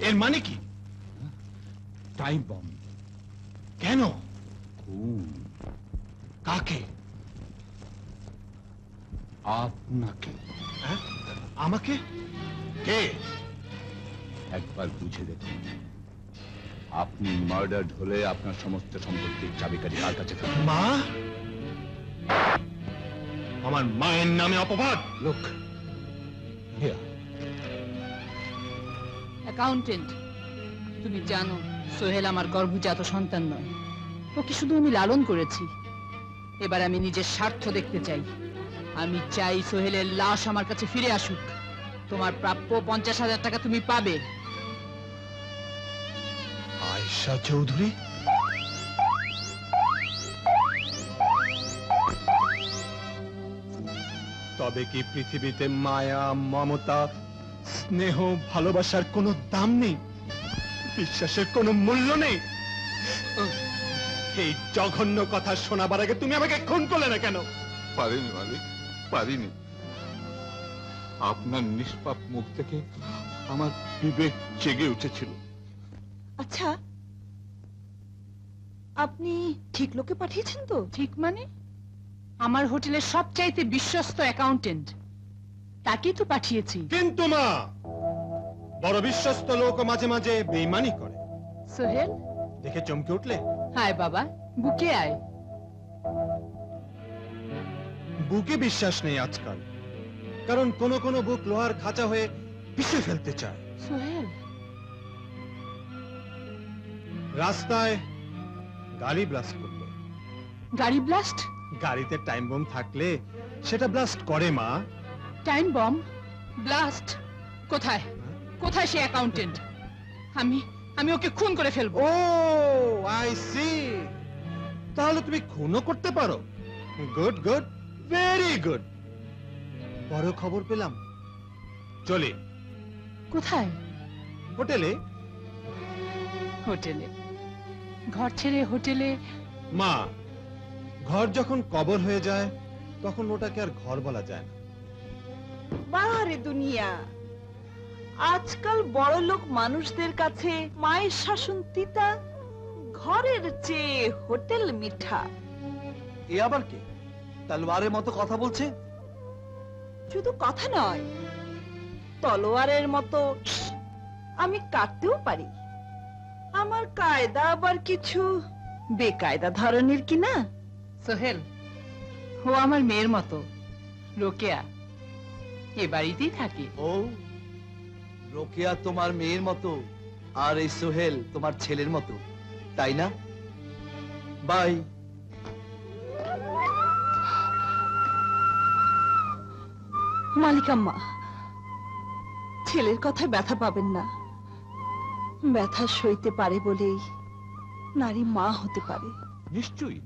এর মানে কি? Time bomb. কেন? কাকে? আপনাকে। আমাকে? কে? একবার বুঝে দেখুন, আপনি মার্ডার হলে আপনার সমস্ত সম্পত্তির চাবিকাঠি কার কাছে থাকবে? মা? আমার মায়ের নামে অপবাদ? লোক অ্যাকাউন্টেন্ট, তুমি জানো সোহেল আমার গর্ভজাত সন্তান নয়। ওকে শুধু আমি লালন করেছি। এবার আমি নিজের স্বার্থ দেখতে চাই। আমি চাই সোহেলের লাশ আমার কাছে ফিরে আসুক। তোমার প্রাপ্য 50,000 টাকা তুমি পাবে। আয়েশা চৌধুরী? তবে কি পৃথিবীতে মায়া, মমতা, স্নেহ, ভালোবাসার কোনো দাম নেই? বিশ্বাসের কোনো মূল্য নেই? এই জঘন্য কথা শোনাবার আগে তুমি আমাকে খুন করলে না কেন? পারিনি মালিক, পারিনি। আপনার নিষ্পাপ মুখ থেকে আমার বিবেক জেগে উঠেছিল। আচ্ছা, আপনি ঠিক লোকে পাঠিয়েছেন তো? ঠিক মানে? আমার হোটেলের সবচাইতে বিশ্বস্ত অ্যাকাউন্টেন্ট, তাকেই তো পাঠিয়েছি। কিন্তু মা, বড় বিশ্বস্ত লোক মাঝে মাঝে বেইমানি করে। সোহেল, দেখে চমকে উঠলে? হায় বাবা, বুকে আয়। বুকে বিশ্বাস নেই আজকাল, কারণ কোন কোন বুক লোহার খাঁচা হয়ে পিষে ফেলতে চায়। সোহেল, রাস্তায় গাড়ি ব্লাস্ট করলো। গাড়ি ব্লাস্ট? গাড়িতে টাইম বম থাকলে সেটা ব্লাস্ট করে মা। Time bomb blast? কোথায় কোথায় সে অ্যাকাউন্টেন্ট? আমি ওকে খুন করে ফেলবো। ও আই সি, তাহলে তুমি খুনও করতে পারো। Good good, very good. বড় খবর পেলাম, চলে। কোথায়? হোটেলে। হোটেলে? ঘর ছেড়ে হোটেলে? মা, ঘর যখন কবর হয়ে যায় তখন ওটাকে আর ঘর বলা যায় না। বাহারে দুনিয়া, আজকাল বড় লোক মানুষদের কাছে মায়ের শাসন তিতা, ঘরের চেয়ে হোটেল মিঠা। এ আবার কে? তলোয়ারের মতো কথা বলছে। শুধু কথা নয়, তলোয়ারের মতো আমি কাটতেও পারি। আমার কায়দা আবার কিছু বেকায়দা ধরনের কিনা। সোহেল, ও আমার মেয়ের মতো, রোকেয়া, এ বাড়িতেই থাকে। ও, রোকেয়া তোমার মেয়ের মতো আর এই সোহেল তোমার ছেলের মতো, তাই না? বাই। মালিকাম্মা, ছেলের কথায় ব্যথা পাবেন না। ব্যথা সইতে পারে বলেই নারী মা হতে পারে। নিশ্চয়ই,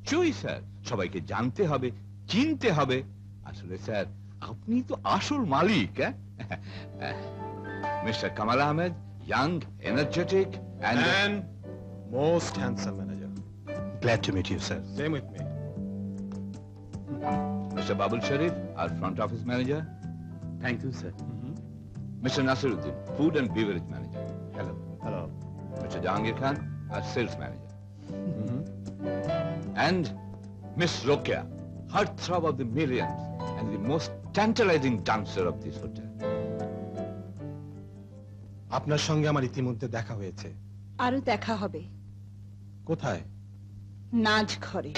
নিশ্চয়ই স্যার, সবাইকে জানতে হবে, চিনতে হবে। আসলে স্যার, আপনি তো আসল মালিক। Mister Kamal Ahmed, young, energetic and most handsome manager. Glad to meet you, sir. Same with me. Mr. Babul Sharif, our front office manager. Thank you, sir. Mr. Nasiruddin, food and beverage manager. Hello. Hello. Mr. Jahangir Khan, our sales manager. And Miss Rokia, heartthrob of the millions and the most tantalizing dancer of this hotel. আপনার সঙ্গে আমার ইতিমধ্যে দেখা হয়েছে। আরো দেখা হবে। কোথায়? নাচ ঘরে।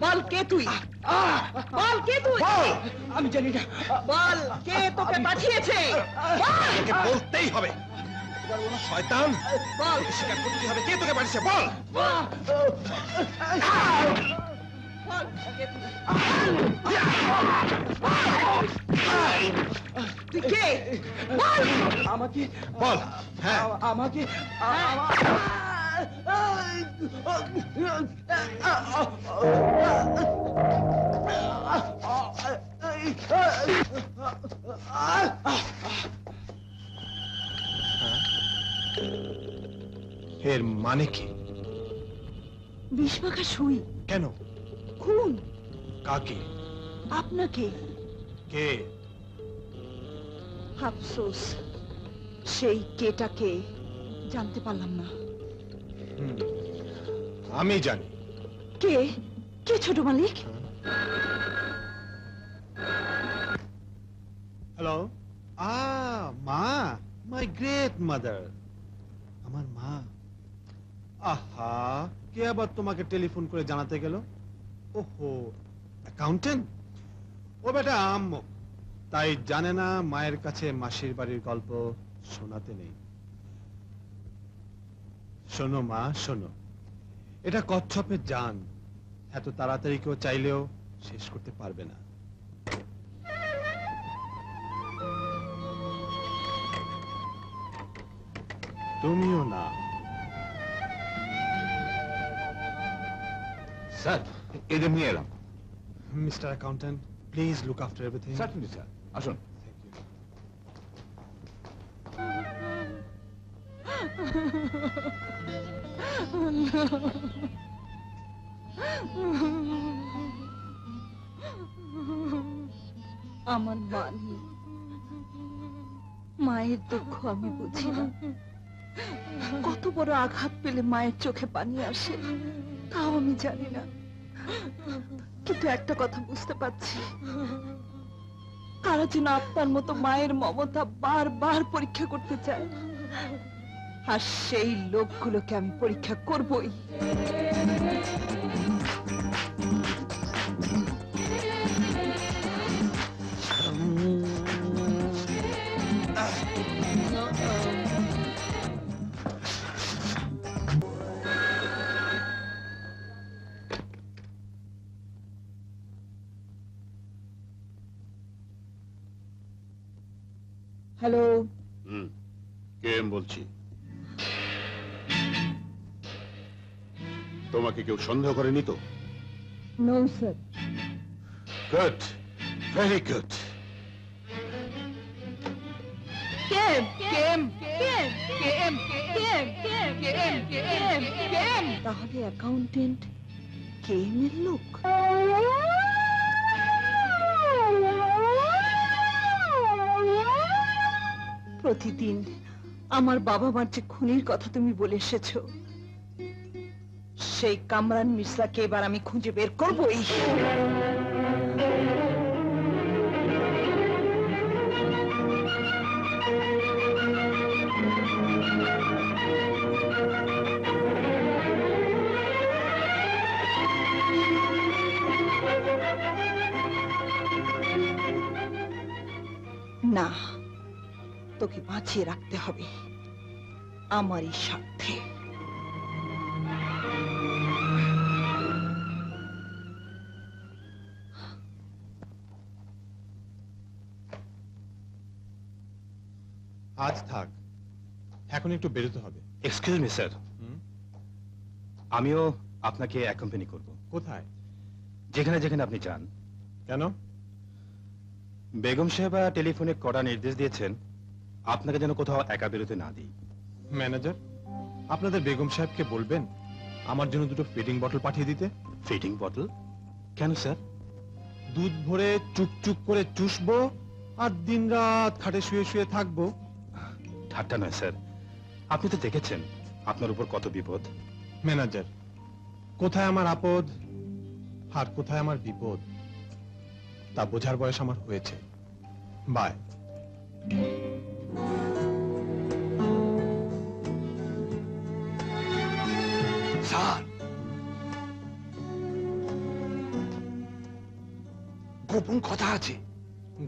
বল কে তুই? বল কে তুই? আমি জানি না। বল কে তোকে পাঠিয়েছে? তোকে বলতেই হবে। শয়তান, বল। স্বীকার করতে হবে কে তোকে পাঠিয়েছে, বল। তুই কে? বল আমাকে বল। হ্যাঁ আমাকে এর মানে কি? বিশমাখা সুই। কেন? খুন। কাকে? আপনাকে। কে? আফসোস, সেই কেটাকে জানতে পারলাম না। আমি জানি। কে? কে ছোট মালিক? হ্যালো। মা, মাই গ্রেট মাদার, আমার মা। আহা, কে আবার তোমাকে টেলিফোন করে জানাতে গেল? ওহো, অ্যাকাউন্টেন্ট। ও বেটা আম্মু, তাই জানে না মায়ের কাছে মাসির বাড়ির গল্প শোনাতে নেই। শোনো মা, শোনো, এটা কচ্ছপের জান, এত তাড়াতাড়ি কেউ চাইলেও শেষ করতে পারবে না। তুমিও না। স্যার, এদের নিয়ে এলাম। Mister accountant, please look after everything. Certainly sir, আসুন। আমার মা নেই, মায়ের দুঃখ আমি বুঝি না। কত বড় আঘাত পেলে মায়ের চোখে পানি আসে তাও আমি জানি না, কিন্তু একটা কথা বুঝতে পারছি, কারা যেন আপনার মতো মায়ের মমতা বারবার পরীক্ষা করতে চায়, আর সেই লোকগুলোকে আমি পরীক্ষা করবই। হ্যালো। কে বলছি? তোমাকে কেউ সন্দেহ করেনি তো? No sir. Good, very good. কেম তাহলে অ্যাকাউন্টেন্ট কেএম এর লোক। প্রতিদিন আমার বাবা মার যে খুনির কথা তুমি বলে এসেছো, সেই কামরান মির্জাকে এবার আমি খুঁজে বের করবই। না, তোকে বাঁচিয়ে রাখতে হবে আমারই স্বার্থে। আজ থাক, এখন একটু বেরোতে হবে। এক্সকিউজ মি স্যার, আমিও আপনাকে অ্যাকম্পানি করব। কোথায়? যেখানে যেখানে আপনি যান। কেন? বেগম সাহেবা টেলিফোনে কড়া নির্দেশ দিয়েছেন আপনাকে যেন কোথাও একা বেরোতে না দিই। ম্যানেজার, আপনাদের বেগম সাহেবকে বলবেন আমার জন্য দুটো ফিডিং বটল পাঠিয়ে দিতে। Feeding bottle? কেন স্যার? দুধ ভরে চুপচুপ করে চুষবো আর দিনরাত খাটে শুয়ে শুয়ে থাকবো। ঠাট্টা নয় স্যার, আপনি তো দেখেছেন আপনার উপর কত বিপদ। ম্যানেজার, কোথায় আমার আপদ আর কোথায় আমার বিপদ তা বোঝার বয়স আমার হয়েছে। বাই। স্যার, গোপন কথা আছে।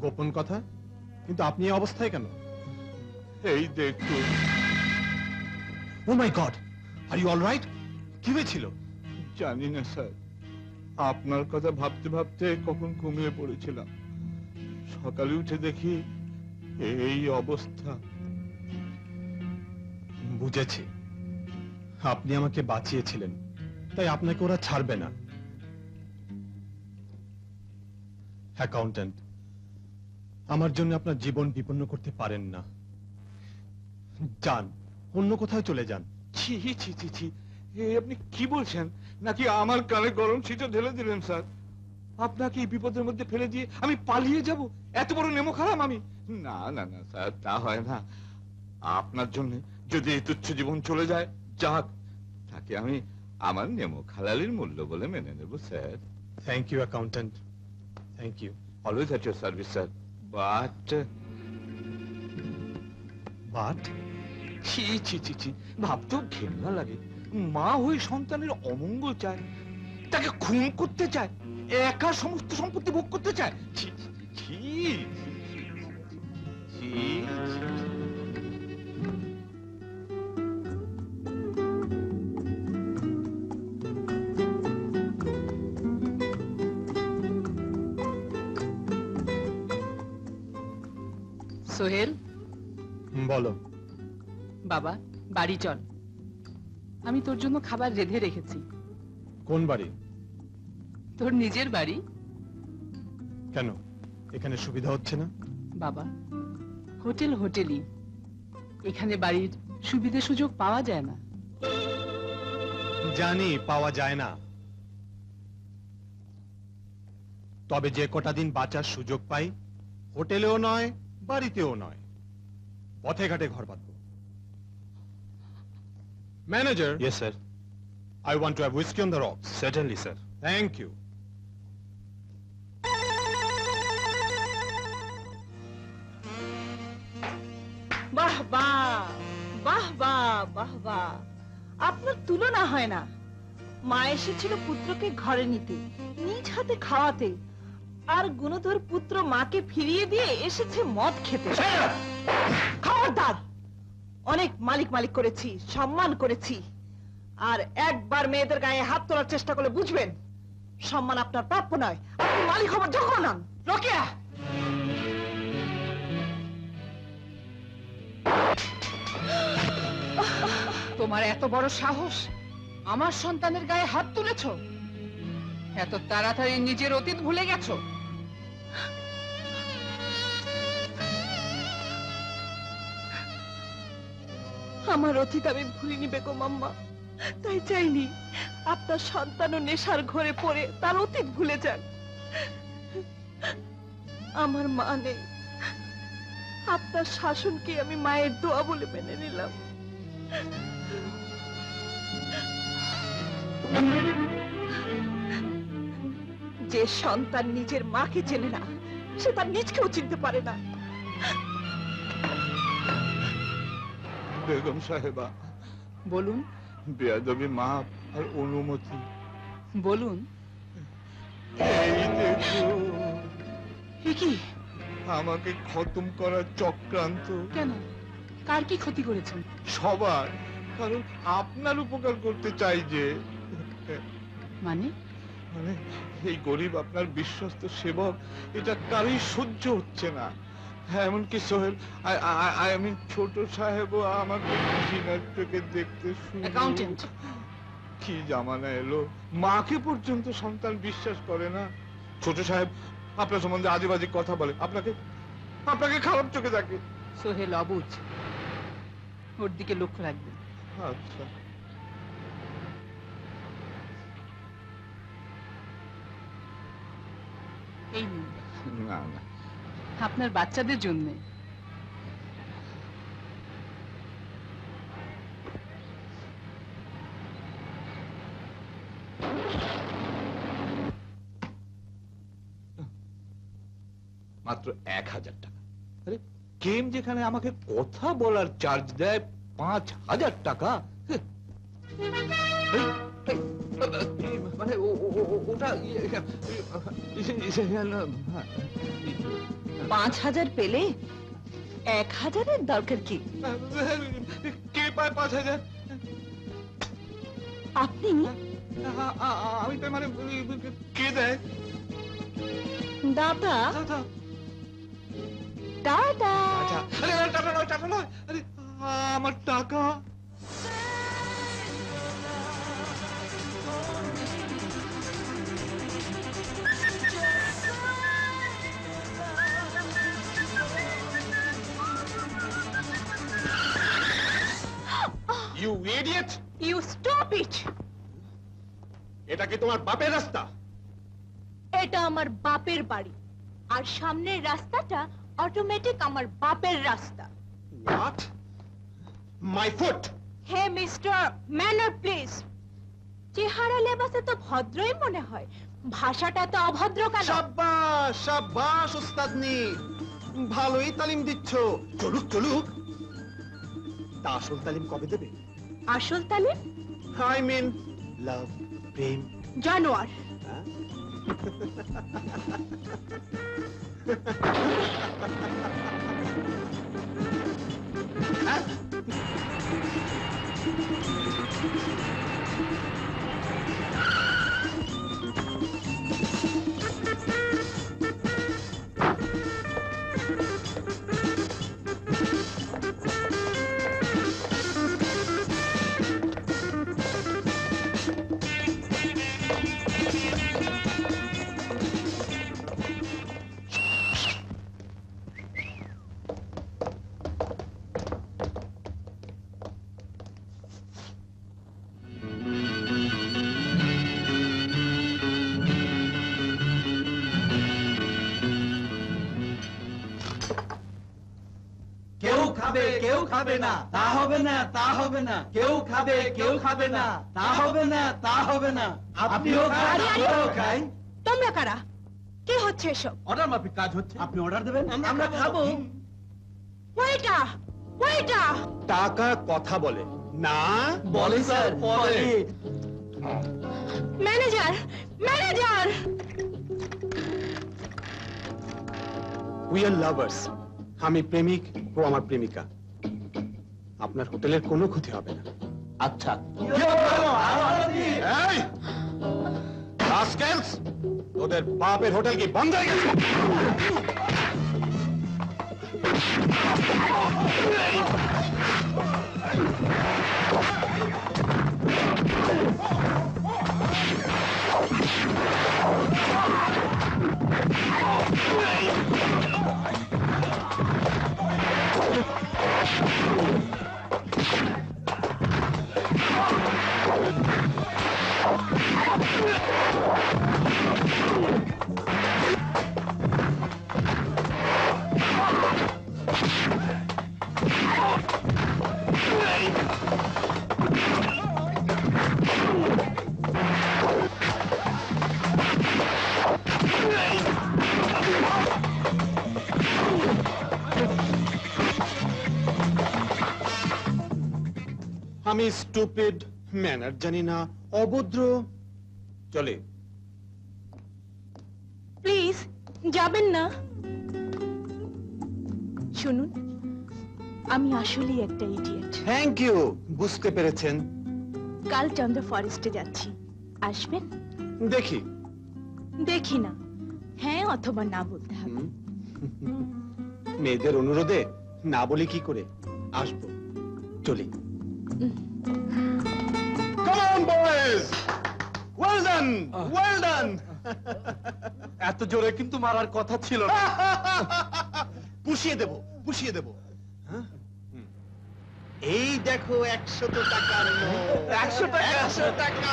গোপন কথা? কিন্তু আপনি এই অবস্থায় কেন? এই দেখুন। Oh my God, are you all right? কি হয়েছিল? জানি না স্যার, আপনার কথা ভাবতে ভাবতে কখন ঘুমিয়ে পড়েছিলাম। সকালে উঠে দেখি এই অবস্থা। বুঝেছি, আপনি আমাকে বাঁচিয়েছিলেন, তাই আপনাকে ওরা ছাড়বে না। অ্যাকাউন্টেন্ট, আমার জন্য আপনার জীবন বিপন্ন করতে পারেন না। যান, অন্য কোথাও চলে যান। ছি ছি ছি ছি, আপনি কি বলছেন? নাকি আমার কানে গরম ছিটা ঢেলে দিলেন স্যার? আপনাকে এই বিপদের মধ্যে ফেলে দিয়ে আমি পালিয়ে যাব? এত বড় নেমো খারাপ আমি? না না না স্যার, তা হয় না। আপনার জন্য যদি এই তুচ্ছ জীবন চলে যায়, যাক, তাকে আমি আমার নেমো খালালির মূল্য বলে মেনে নেব sir. Thank you accountant, thank you. Always at your service sir. But but ছি ছি ছি ছি, ভাবতেও ঘেন্না লাগে। মা হয়ে সন্তানের অমঙ্গল চায়, তাকে খুন করতে চায়, একা সমস্ত সম্পত্তি ভোগ করতে চায়। ছি ছি ছি ছি। সোহেল, বলো। বাবা, বাড়ি চল, আমি তোর জন্য খাবার রেঁধে রেখেছি। কোন বাড়ি? তোর নিজের বাড়ি। কেন, এখানে সুবিধা হচ্ছে না? বাবা, হোটেল হোটেলই, এখানে বাড়ির সুবিধা সুযোগ পাওয়া যায় না। জানি পাওয়া যায় না, তবে যে কটা দিন বাঁচার সুযোগ পাই, হোটেলেও নয় বাড়িতেও নয়, পথে ঘাটে ঘর বাঁধবো। Manager. Yes, sir. I want to have whiskey on the rocks. Certainly, sir. Thank you. বাহ বাহ, বাহ বাহ, বাহ বাহ, আপনার তুলনা হয় না। মা এসেছিল পুত্রকে ঘরে নিতে, নিজ হাতে খাওয়াতে, আর গুণধর পুত্র মাকে ফিরিয়ে দিয়ে এসেছে মদ খেতে। খবরদার! অনেক মালিক মালিক করেছি, সম্মান করেছি, আর একবার মেয়েদের গায়ে হাত তোলার চেষ্টা করলে বুঝবেন সম্মান আপনার প্রাপ্য নয়। আপনি মালিক হবার যোগ্য নন। রোকেয়া! তোমার এত বড় সাহস, আমার সন্তানের গায়ে হাত তুলেছ? এত তাড়াতাড়ি নিজের অতীত ভুলে গেছো? আমার অতীত আমি ভুলিনি বেগম আম্মা, তাই চাইনি আপনার সন্তানও নেশার ঘরে পড়ে তার অতীত ভুলে যান। আমার মা নেই, আপনার শাসনকে আমি মায়ের দোয়া বলে মেনে নিলাম। যে সন্তান নিজের মাকে চেনে না, সে তার নিজকেও চিনতে পারে না। বেগম সাহেবা, বলুন। বেয়াদবি মাপ আর অনুমতি। বলুন। এই দেখো, কি আমাকে খতম করার চক্রান্ত। কেন? কার কি ক্ষতি করেছেন? সবার, কারণ আপনার উপকার করতে চাই যে। মানে মানে এই গরিব আপনার বিশ্বস্ত সেবক, এটা কারই সহ্য হচ্ছে না। হ্যাঁ, এমনকি সোহেল, আমি ছোট সাহেবও আমাকে ঘৃণার চোখে দেখতে শুরু। অ্যাকাউন্টেন্ট, কি জামানা এলো, মাকে পর্যন্ত সন্তান বিশ্বাস করে না। ছোট সাহেব আপনার সম্বন্ধে আজে বাজে কথা বলে, আপনাকে খারাপ চোখে দেখে। সোহেল অবুঝ, ওর দিকে লক্ষ্য রাখবেন। আচ্ছা। এই নিন, না না, আপনার বাচ্চাদের জন্য। মাত্র 1000 টাকা। আরে কেম যেখানে আমাকে কথা বলার চার্জ দেয় 5000 টাকা। মানে ওটা 5000 পেলে 1000-এর দরকার কি? কে পায় 5000? আপনি? আমি তো, মানে কে দেয়? দাদা। টাটা। আরে টাটা নয়, আরে আমার টাকা। You idiot! You stop it! এটা কি তোমার বাপের রাস্তা? এটা আমার বাপের বাড়ি, আর সামনের রাস্তাটা অটোমেটিক আমার বাপের রাস্তা। What? My foot! Hey mister, manner please. চেহারা লেবাসে তো ভদ্রই মনে হয়, ভাষাটা তো অভদ্র কেন? শাবাশ শাবাশ ওস্তাদনি, ভালোই তালিম দিচ্ছ। চলুক। তা আসল তালিম কবে দেবে? আসল তালিম? I mean লাভ, প্রেম। জানোয়ার। কেউ খাবে না, তা হবে না, তা হবে না। কেউ খাবে না, তা হবে না, তা হবে না। আপনিও খান, আমরাও খাই। তোমরা কারা? কি হচ্ছে এসব? অর্ডার মাফিক কাজ হচ্ছে। আপনি অর্ডার দেবেন, আমরা খাবো। ওয়েটার! টাকা কথা বলে না? বলে স্যার, বলে। ম্যানেজার! We are lovers. আমি প্রেমিক, ও আমার প্রেমিকা। আপনার হোটেলের কোনো ক্ষতি হবে না। আচ্ছা। এই রাস্কেলস, তোদের বাপের হোটেল কি বন্ধ হয়ে গেছে? আমি স্টুপিড, ম্যানার জানি না, অভদ্র। চলে। প্লিজ যাবেন না। শুনুন, আমি আসলেই একটা ইডিয়েট। থ্যাংক ইউ, বুঝতে পেরেছেন। কাল চন্দ্র ফরেস্টে যাচ্ছি, আসবেন? দেখি। দেখি না, হ্যাঁ অথবা না বলতে হবে। মেয়েদের অনুরোধে না বলি কি করে? আসবো, চলি। Come on boys, well done, well done. এত জোরে কিন্তু মারার কথা ছিল না। পুষিয়ে দেব, পুষিয়ে দেব। এই দেখো 100 টাকার নোট। 100 টাকা, 100 টাকা,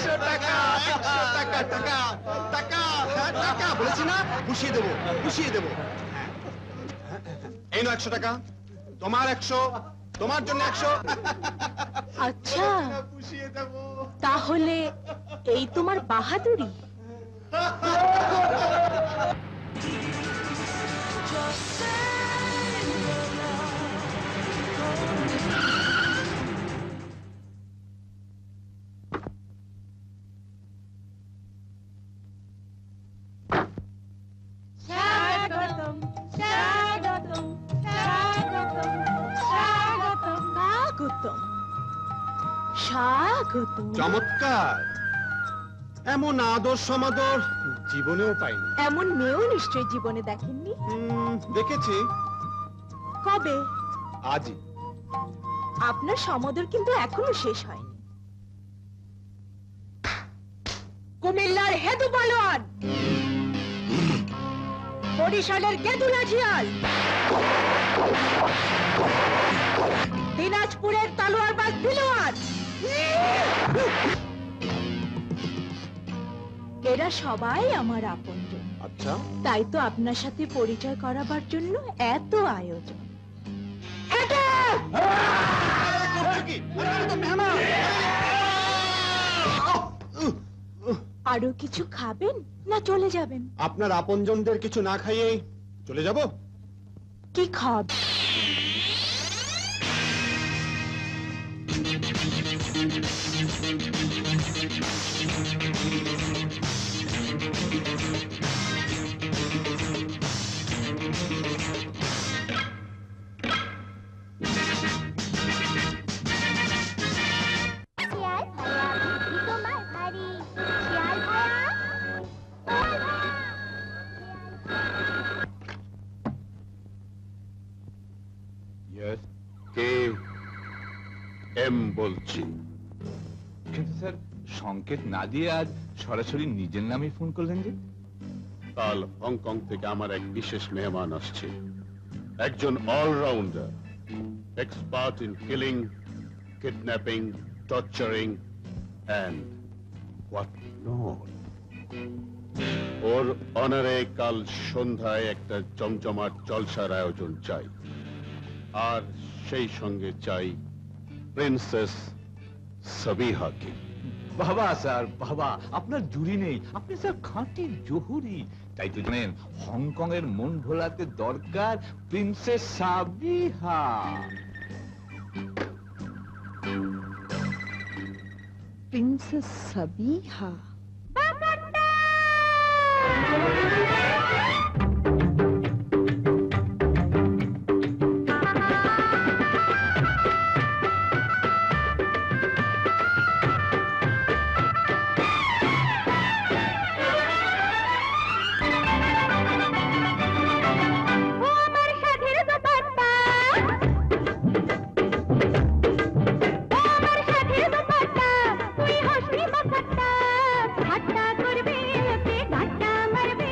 100 টাকা, 100 টাকা, টাকা, টাকা, টাকা বলেছি না? পুষিয়ে দেব, পুষিয়ে দেব। এই নাও 100 টাকা, তোমার 100, তোমার জন্য 100। আচ্ছা, পুষিয়ে দেব। তাহলে এই তোমার বাহাদুরি? স্বাগতম, স্বাগতম, স্বাগতম, স্বাগতম। স্বাগতম, স্বাগতম। চমৎকার, এমন আদর সমাদর জীবনেও পাইনি। এমন মেয়েও নিশ্চয়ই জীবনে দেখেননি। দেখেছি। কবে? আজই। আপনার সমাদর কিন্তু এখনো শেষ হয়নি। কুমিল্লার হেদু পালোয়ান, বরিশালের গেদুলা ঝিয়াল, দিনাজপুরের তালোয়ারবাজ দিলওয়ার, এরা সবাই আমার আপনজন। আচ্ছা, তাই তো আপনার সাথে পরিচয় করাবার জন্য এত আয়োজন। আরো কিছু খাবেন না চলে যাবেন? আপনার আপনজনদের কিছু না খাইয়ে চলে যাব? কি খাব? কে? এম বলছি। কিন্তু স্যার, সংকেত না দিয়ে আজ সরাসরি নিজের নামে ফোন করলেন যে? কাল হংকং থেকে আমার এক বিশেষ মেহমান আসছে, একজন allrounder, expert in killing, kidnapping, torturing and what not. ওর অনারে কাল সন্ধ্যায় একটা জমজমাট জলসার আয়োজন চাই, আর সেই সঙ্গে চাই প্রিন্সেস সাবিহাকে। বাবা স্যার, বাবা, আপনার জুড়ি নেই। আপনি স্যার খাঁটি জহুরি। তাই তো জানেন, হংকং এর মন ভোলাতে দরকার প্রিন্সেস সাবিহা। প্রিন্সেস সাবিহা? ঠাট্টা করবে, ঘাট্টা মারবে,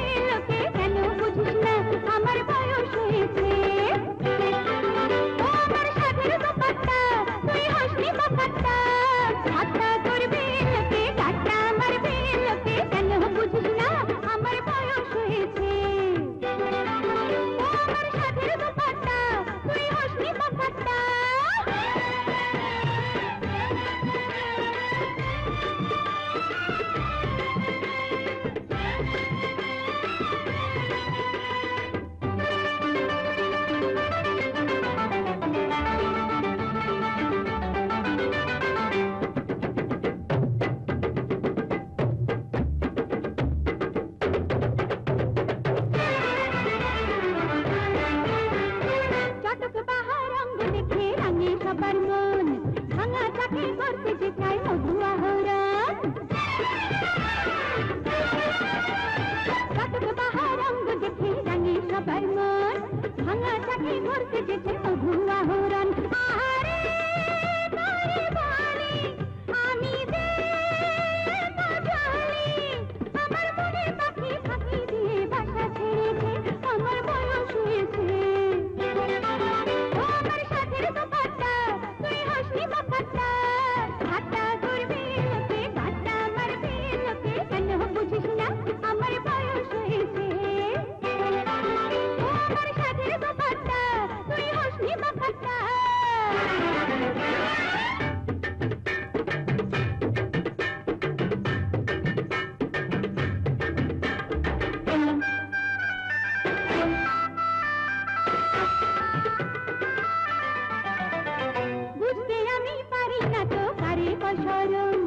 পাখি করতে যেতে মধুয়া হরণ আহারে তারে বলে আমি যে পাগলি আমার মনে পাখি ফাঁকি দিয়ে বাসা ছেড়েছে আমার বয়স হয়েছে ও আমার সাথের দোপাট্টা তুই হাসি বাপাট্টা হাতটা করবে লোকে গাটা মারবে লোকে কেন বুঝিস না আমার বয়স হয়েছে ও আমার সাথের দোপাট্টা তুই হাসি বাপাট্টা বুঝতে আমি পারি না তো পারি কসরম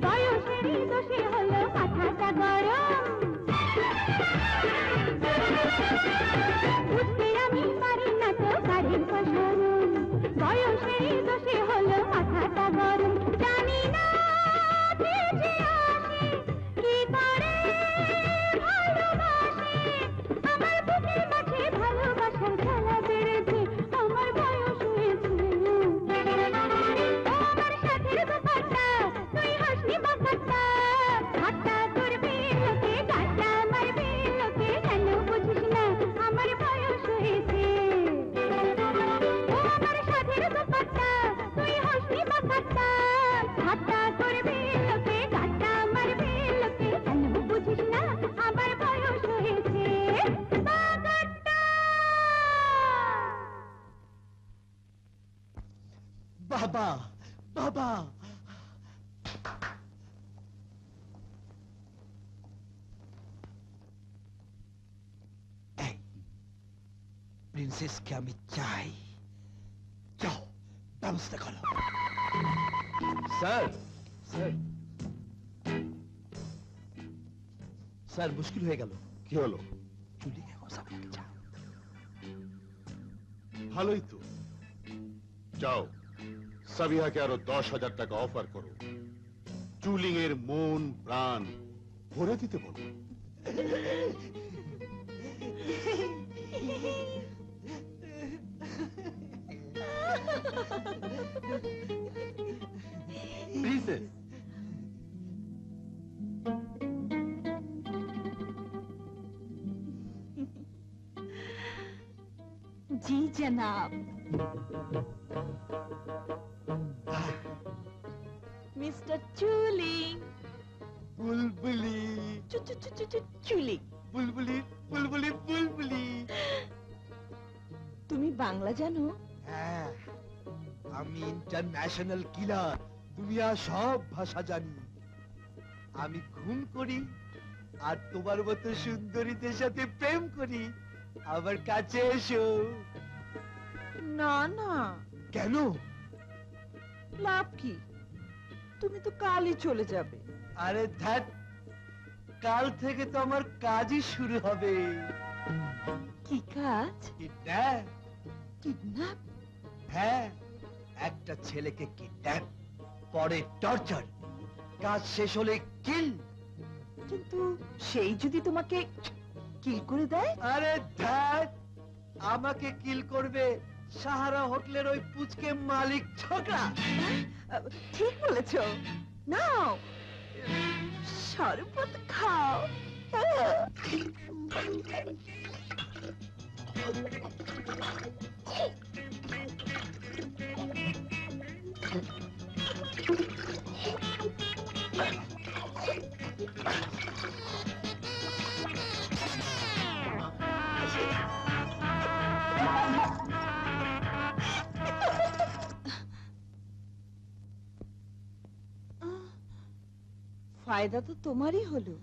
বয়সেরই দোষে হলো মাথাটা গরম বুঝতে আমি পারি না তো পারি কসরম বয়সেরই দোষে হলো মাথাটা গরম জানি না কে যে আসে কি করে ভালোবাসে আমার বুকের মাঝে ভালোবাসার খেলা বেড়েছে আমার বয়স হয়েছে আমার সাথের দোপাট্টা তুই হাসলি বাপাট্টা হাতটা করবে লোকে গাটা মারবে লোকে কেন বুঝিস না আমার বয়স হয়েছে ও আমার সাথের দোপাট্টা তুই হাসলি বাপাট্টা হাতটা করবে লোকে গাটা মারবে লোকে কেন বুঝিস না আমার বয়স হয়েছে বাগাট্টা বাবা বাবা প্রিন্সেসকে আমি চাই যাও ব্যবস্থা করো স্যার স্যার স্যার মুশকিল হয়ে গেল কি হলো? চুলিকে ঘষাবে যাও ভালোই তো, যাও সাবিহাকে আরো 10,000 টাকা অফার করো, চুলিং এর মন প্রাণ ভরে দিতে বলো। প্রিন্সেস जी जनाब मिस्टर चूलिंग বুলবুলি চুলিং বুলবুলি বুলবুলি বুলবুলি তুমি বাংলা জানো? হ্যাঁ আমি ইন্টারন্যাশনাল কিলার দুনিয়া সব ভাষা জানি আমি খুন করি আর তোমার মতো সুন্দরীদের সাথে প্রেম করি আমার কাছে এসো না না কেন লাভ কি তুমি তো কালই চলে যাবে আরে ধ্যাত কাল থেকে তো আমার কাজই শুরু হবে কি কাজ? Kidnap kidnap? হ্যাঁ একটা ছেলেকে কিডন্যাপ পরে টর্চার কাজ শেষ হলে কিল কিন্তু সেই যদি তোমাকে কিল করে দেয়? আরে ধ্যাত আমাকে কিল করবে সাহারা হোটেলের ওই পুচকে মালিক ছোকরা ঠিক বলেছো নাও শরবত খাও ফায়দা তো তোমারই হলো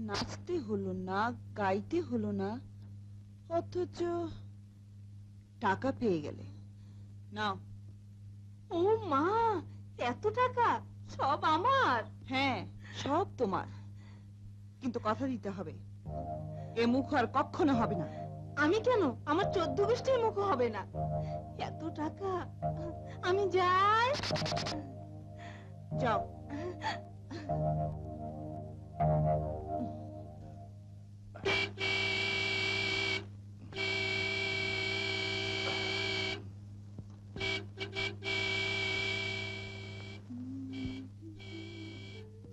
নাচতে হলো না গাইতে হলো না অথচ টাকা পেয়ে গেলে নাও ও মা এত টাকা সব আমার হ্যাঁ সব তোমার কিন্তু কথা দিতে হবে এ মুখ আর কখনো হবে না আমি কেন আমার 14 গোষ্ঠীর মুখ হবে না এত টাকা আমি যাই যাও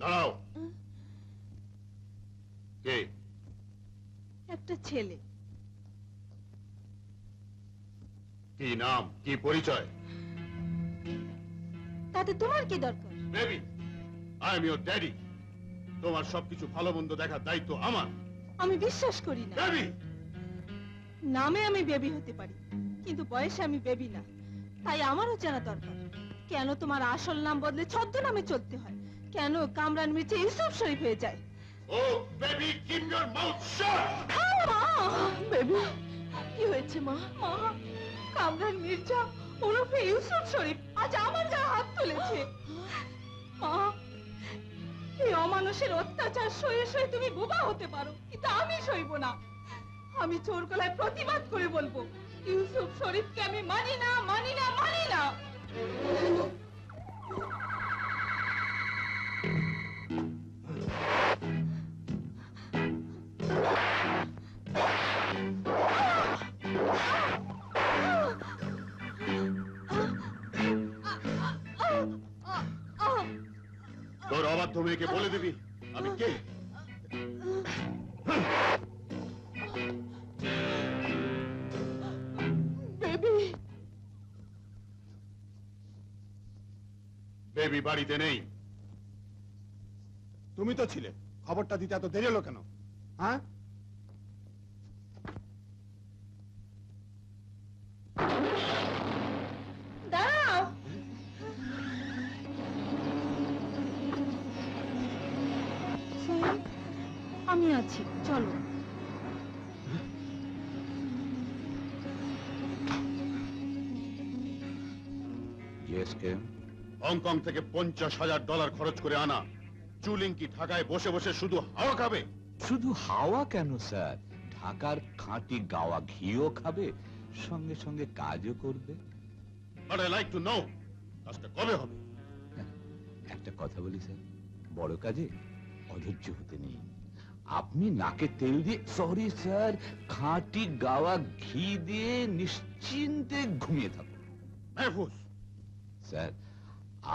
দাঁড়াও। কে? একটা ছেলে। কি নাম, কি পরিচয়? তাতে তোমার কি দরকার? Baby, I am your daddy. তোমার সবকিছু ভালো মন্দ দেখার দায়িত্ব আমার। আমি বিশ্বাস করি না। বেবি, নামে আমি বেবি হতে পারি, কিন্তু বয়সে আমি বেবি না। তাই আমারও জানা দরকার, কেন তোমার আসল নাম বদলে ছদ্মনামে চলতে হয়? কেন কামরান মির্জা ইউসুফ শরীফ হয়ে যায়? Oh baby, keep your mouth shut. মা, বেবি, কি হয়েছে মা? মা, কামরান মির্জা ওরফে ইউসুফ শরীফ আজ আমার গায়ে হাত তুলেছে। মা, এই অমানুষের অত্যাচার সয়ে সয়ে তুমি বোবা হতে পারো, কিন্তু আমি সইব না। আমি চোর গলায় প্রতিবাদ করে বলবো, ইউসুফ শরীফকে আমি মানি না, মানি না, মানি না। তোর অবাধ্য মেয়েকে বলে দিবি আমি কে। বেবি, বেবি বাড়িতে নেই। তুমি তো ছিলে, খবরটা দিতে এত দেরি হলো কেন? হ্যাঁ, দাঁড়াও। আমি আছি, চলো। হংকং থেকে $50,000 খরচ করে আনা চুলিংকি ঢাকায় বসে বসে শুধু হাওয়া খাবে। শুধু হাওয়া কেন স্যার, ঢাকার খাঁটি গাওয়া ঘিও খাবে, সঙ্গে সঙ্গে কাজও করবে। But I like to know, কাজটা কবে হবে? একটা কথা বলি স্যার, বড় কাজে অধৈর্য হতে নেই। আপনি নাকে তেল দিয়ে, সরি স্যার, খাঁটি গাওয়া ঘি দিয়ে নিশ্চিন্তে ঘুমিয়ে থাকুন। মেহফুজ স্যার,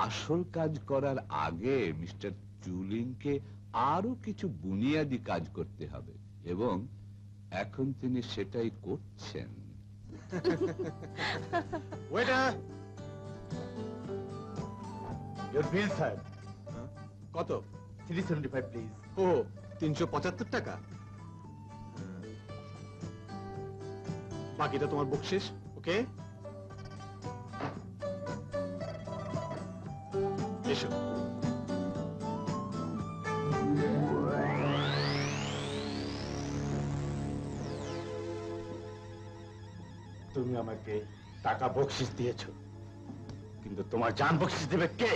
আসল কাজ করার আগে মিস্টার চুলিংকে আরো কিছু বুনিয়াদি কাজ করতে হবে, এবং এখন তিনি সেটাই করছেন। Waiter, your bill sir. কত? 375 প্লিজ। ও, 375 টাকা। বাকিটা তোমার বকশিশ। ওকে, এসো। তুমি আমাকে টাকা বকশিশ দিয়েছো, কিন্তু তোমার জান বকশিশ দেবে কে?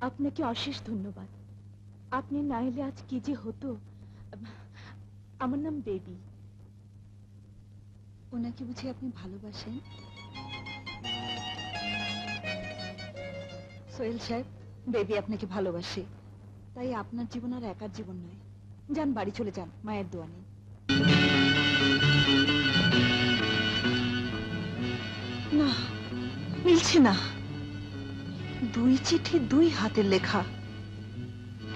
আপনাকে অশেষ ধন্যবাদ। আপনি না এলে আজ কি যে হতো। আমার নাম বেবি। ওনাকে বুঝি আপনি ভালোবাসেন? সোহেল সাহেব, বেবি আপনাকে ভালোবাসে, তাই আপনার জীবন আর একার জীবন নয়। যান, বাড়ি চলে যান, মায়ের দোয়া নেই। না, মিলছে না। 2 চিঠি 2 হাতের লেখা,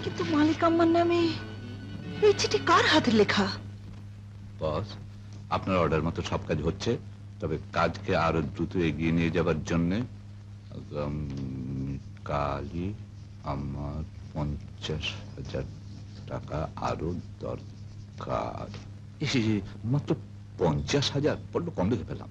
কিন্তু মালিক আম্মার নামে এই চিঠি কার হাতের লেখা? বস, আপনার অর্ডার মতো সব কাজ হচ্ছে, তবে কাজকে আরো দ্রুত এগিয়ে নিয়ে যাবার জন্য কালই আমার 50,000 টাকা আরো দরকার। এসে মাত্র 50,000, বড্ড কম দেখে পেলাম।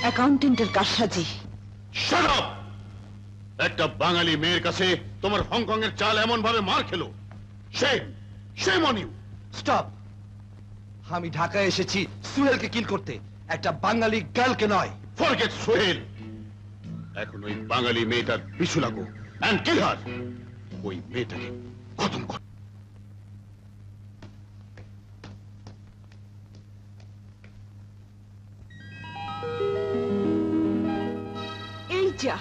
অ্যাকাউন্টেন্টের কারসাজি। Shut up! একটা বাঙালি মেয়ের কাছে তোমার হংকং এর চাল এমন ভাবে মার খেলো। Shame on you! স্টপ! আমি ঢাকায় এসেছি সুহেলকে কিল করতে, একটা বাঙালি গার্লকে নয়। Forget সোহেল। এখন ওই বাঙালি মেয়েটার পিছু লাগো and kill her! ওই মেয়েটাকে খতম কর। এই যা,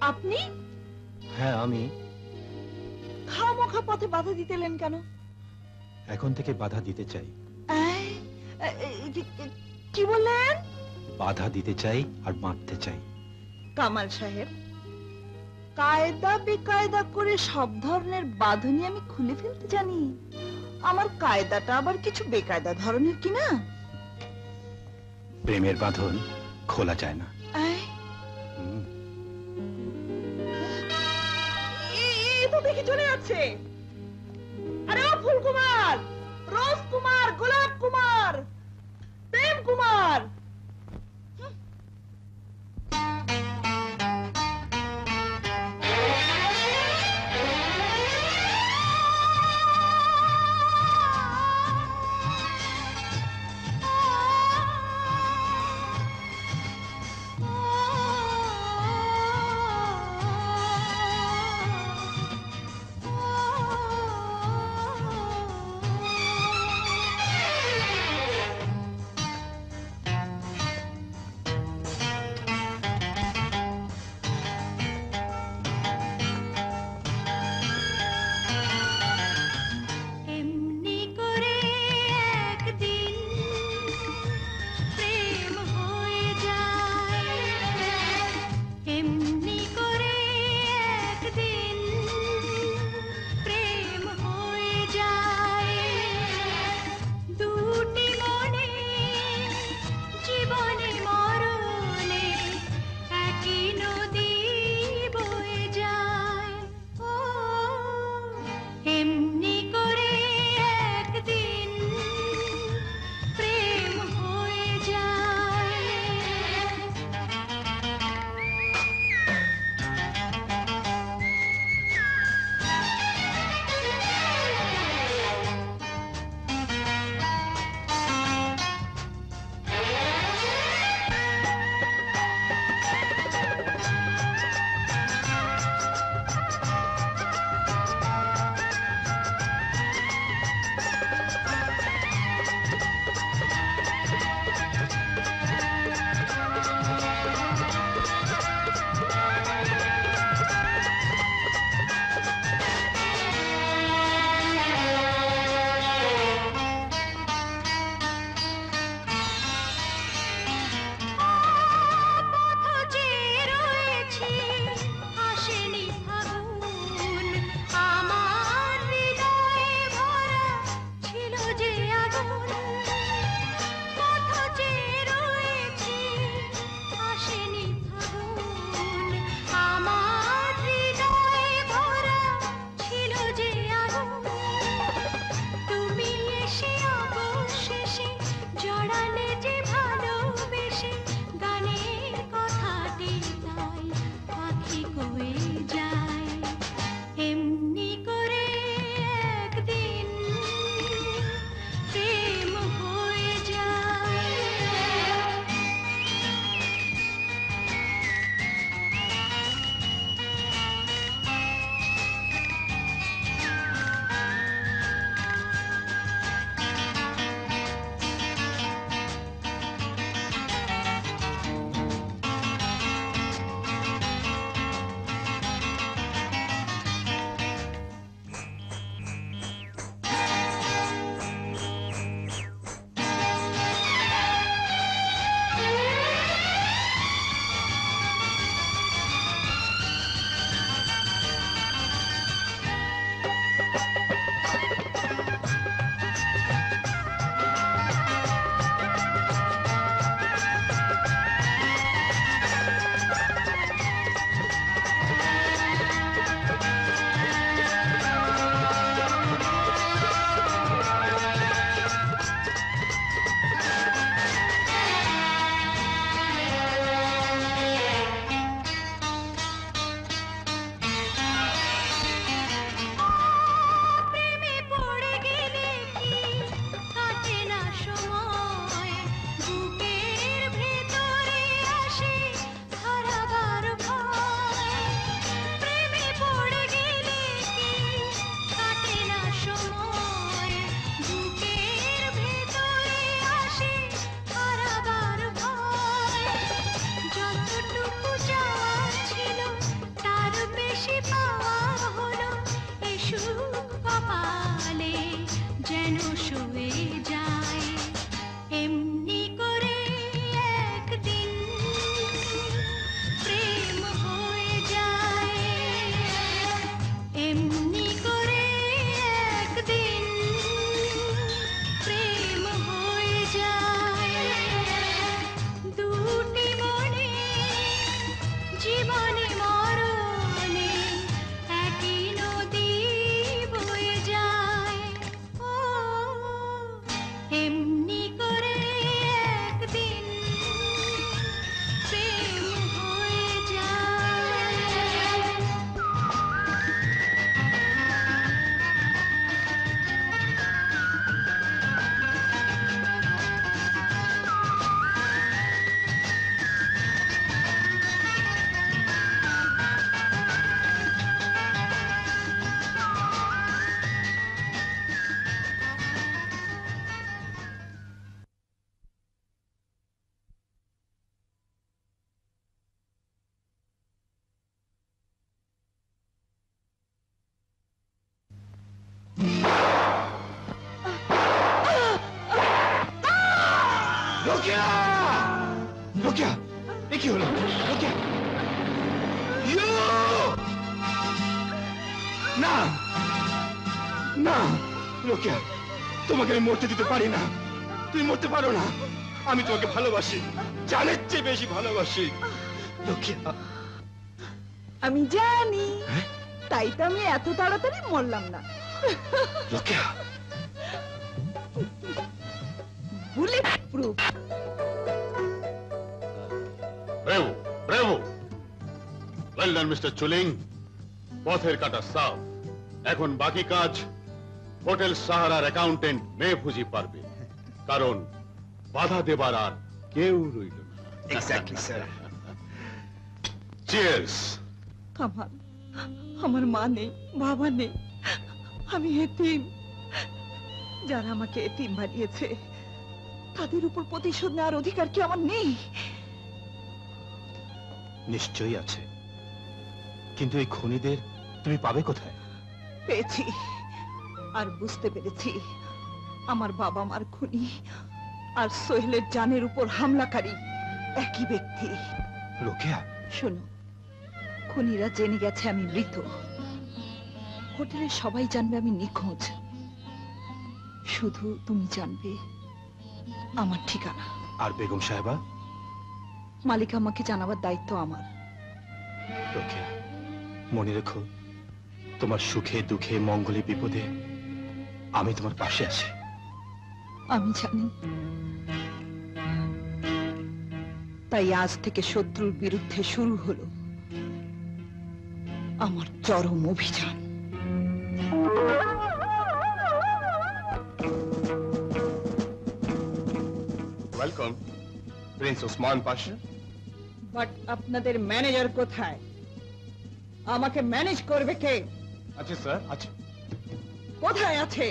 আপনি হ্যাঁ আমি। খামোখা পথে বাধা দিতে এলেন কেন? এখন থেকে বাধা দিতে চাই। কি বললেন? বাধা দিতে চাই আর মারতে চাই। কামাল সাহেব, কায়দা বেকায়দা করে সব ধরনের বাঁধনই আমি খুলে ফেলতে জানি। আমার কায়দাটা আবার কিছু বেকায়দা ধরনের কিনা। প্রেমের বাঁধন খোলা যায় না। এই তো দেখি চলে যাচ্ছে। আরে ও ফুলকুমার, রোজ কুমার, গোলাপ কুমার, প্রেম কুমার। রোকেয়া! রোকেয়া! এ কি হলো? রোকেয়া! ইয়ো! না! না! রোকেয়া, তোমাকে আমি মরতে দিতে পারি না। তুমি মরতে পারো না। আমি তোমাকে ভালোবাসি, জানের চেয়ে বেশি ভালোবাসি। রোকেয়া! আমি জানি, তাই তো আমি এত তাড়াতাড়ি মরলাম না। Rokeya! Bullet proof. Bravo, bravo. Well done mister Chuling. পথের কাটা সাফ। এখন বাকি কাজ হোটেল সাহারার অ্যাকাউন্টেন্ট মেহফুজি পারবে, কারণ বাধা দেবার আর কেউ রইল না। Exactly sir. চিয়ার্স। কামাল, আমার মা নেই, বাবা নেই, আমি এতিম। যারা আমাকে এতিম বানিয়েছে তাদের উপর প্রতিশোধ নেওয়ার অধিকার কি আমার নেই? নিশ্চয়ই আছে, কিন্তু এই খুনিদের তুমি পাবে কোথায়? পেয়েছি, আর বুঝতে পেরেছি আমার বাবা মার খুনি আর সোহেলের জানের উপর হামলাকারী একই ব্যক্তি। রোকেয়া! শোনো, খুনিরা জেনে গেছে আমি মৃত। হোটেলে সবাই জানবে আমি নিখোঁজ। শুধু তুমি জানবে আমার ঠিকানা। আর বেগম সাহেবা? মালিক আমাকে জানাবার দায়িত্ব আমার। রোকেয়া, মনে রেখো, তোমার সুখে দুঃখে মঙ্গলে বিপদে আমি তোমার পাশে আছি। আমি জানি, তাই আজ থেকে শত্রুর বিরুদ্ধে শুরু হলো আমার চরম অভিযান। Welcome Prince Osman Pasha. But আপনাদের ম্যানেজার কোথায়? আমাকে ম্যানেজ করবে কে? আচ্ছা স্যার, আচ্ছা। কোথায় আছে?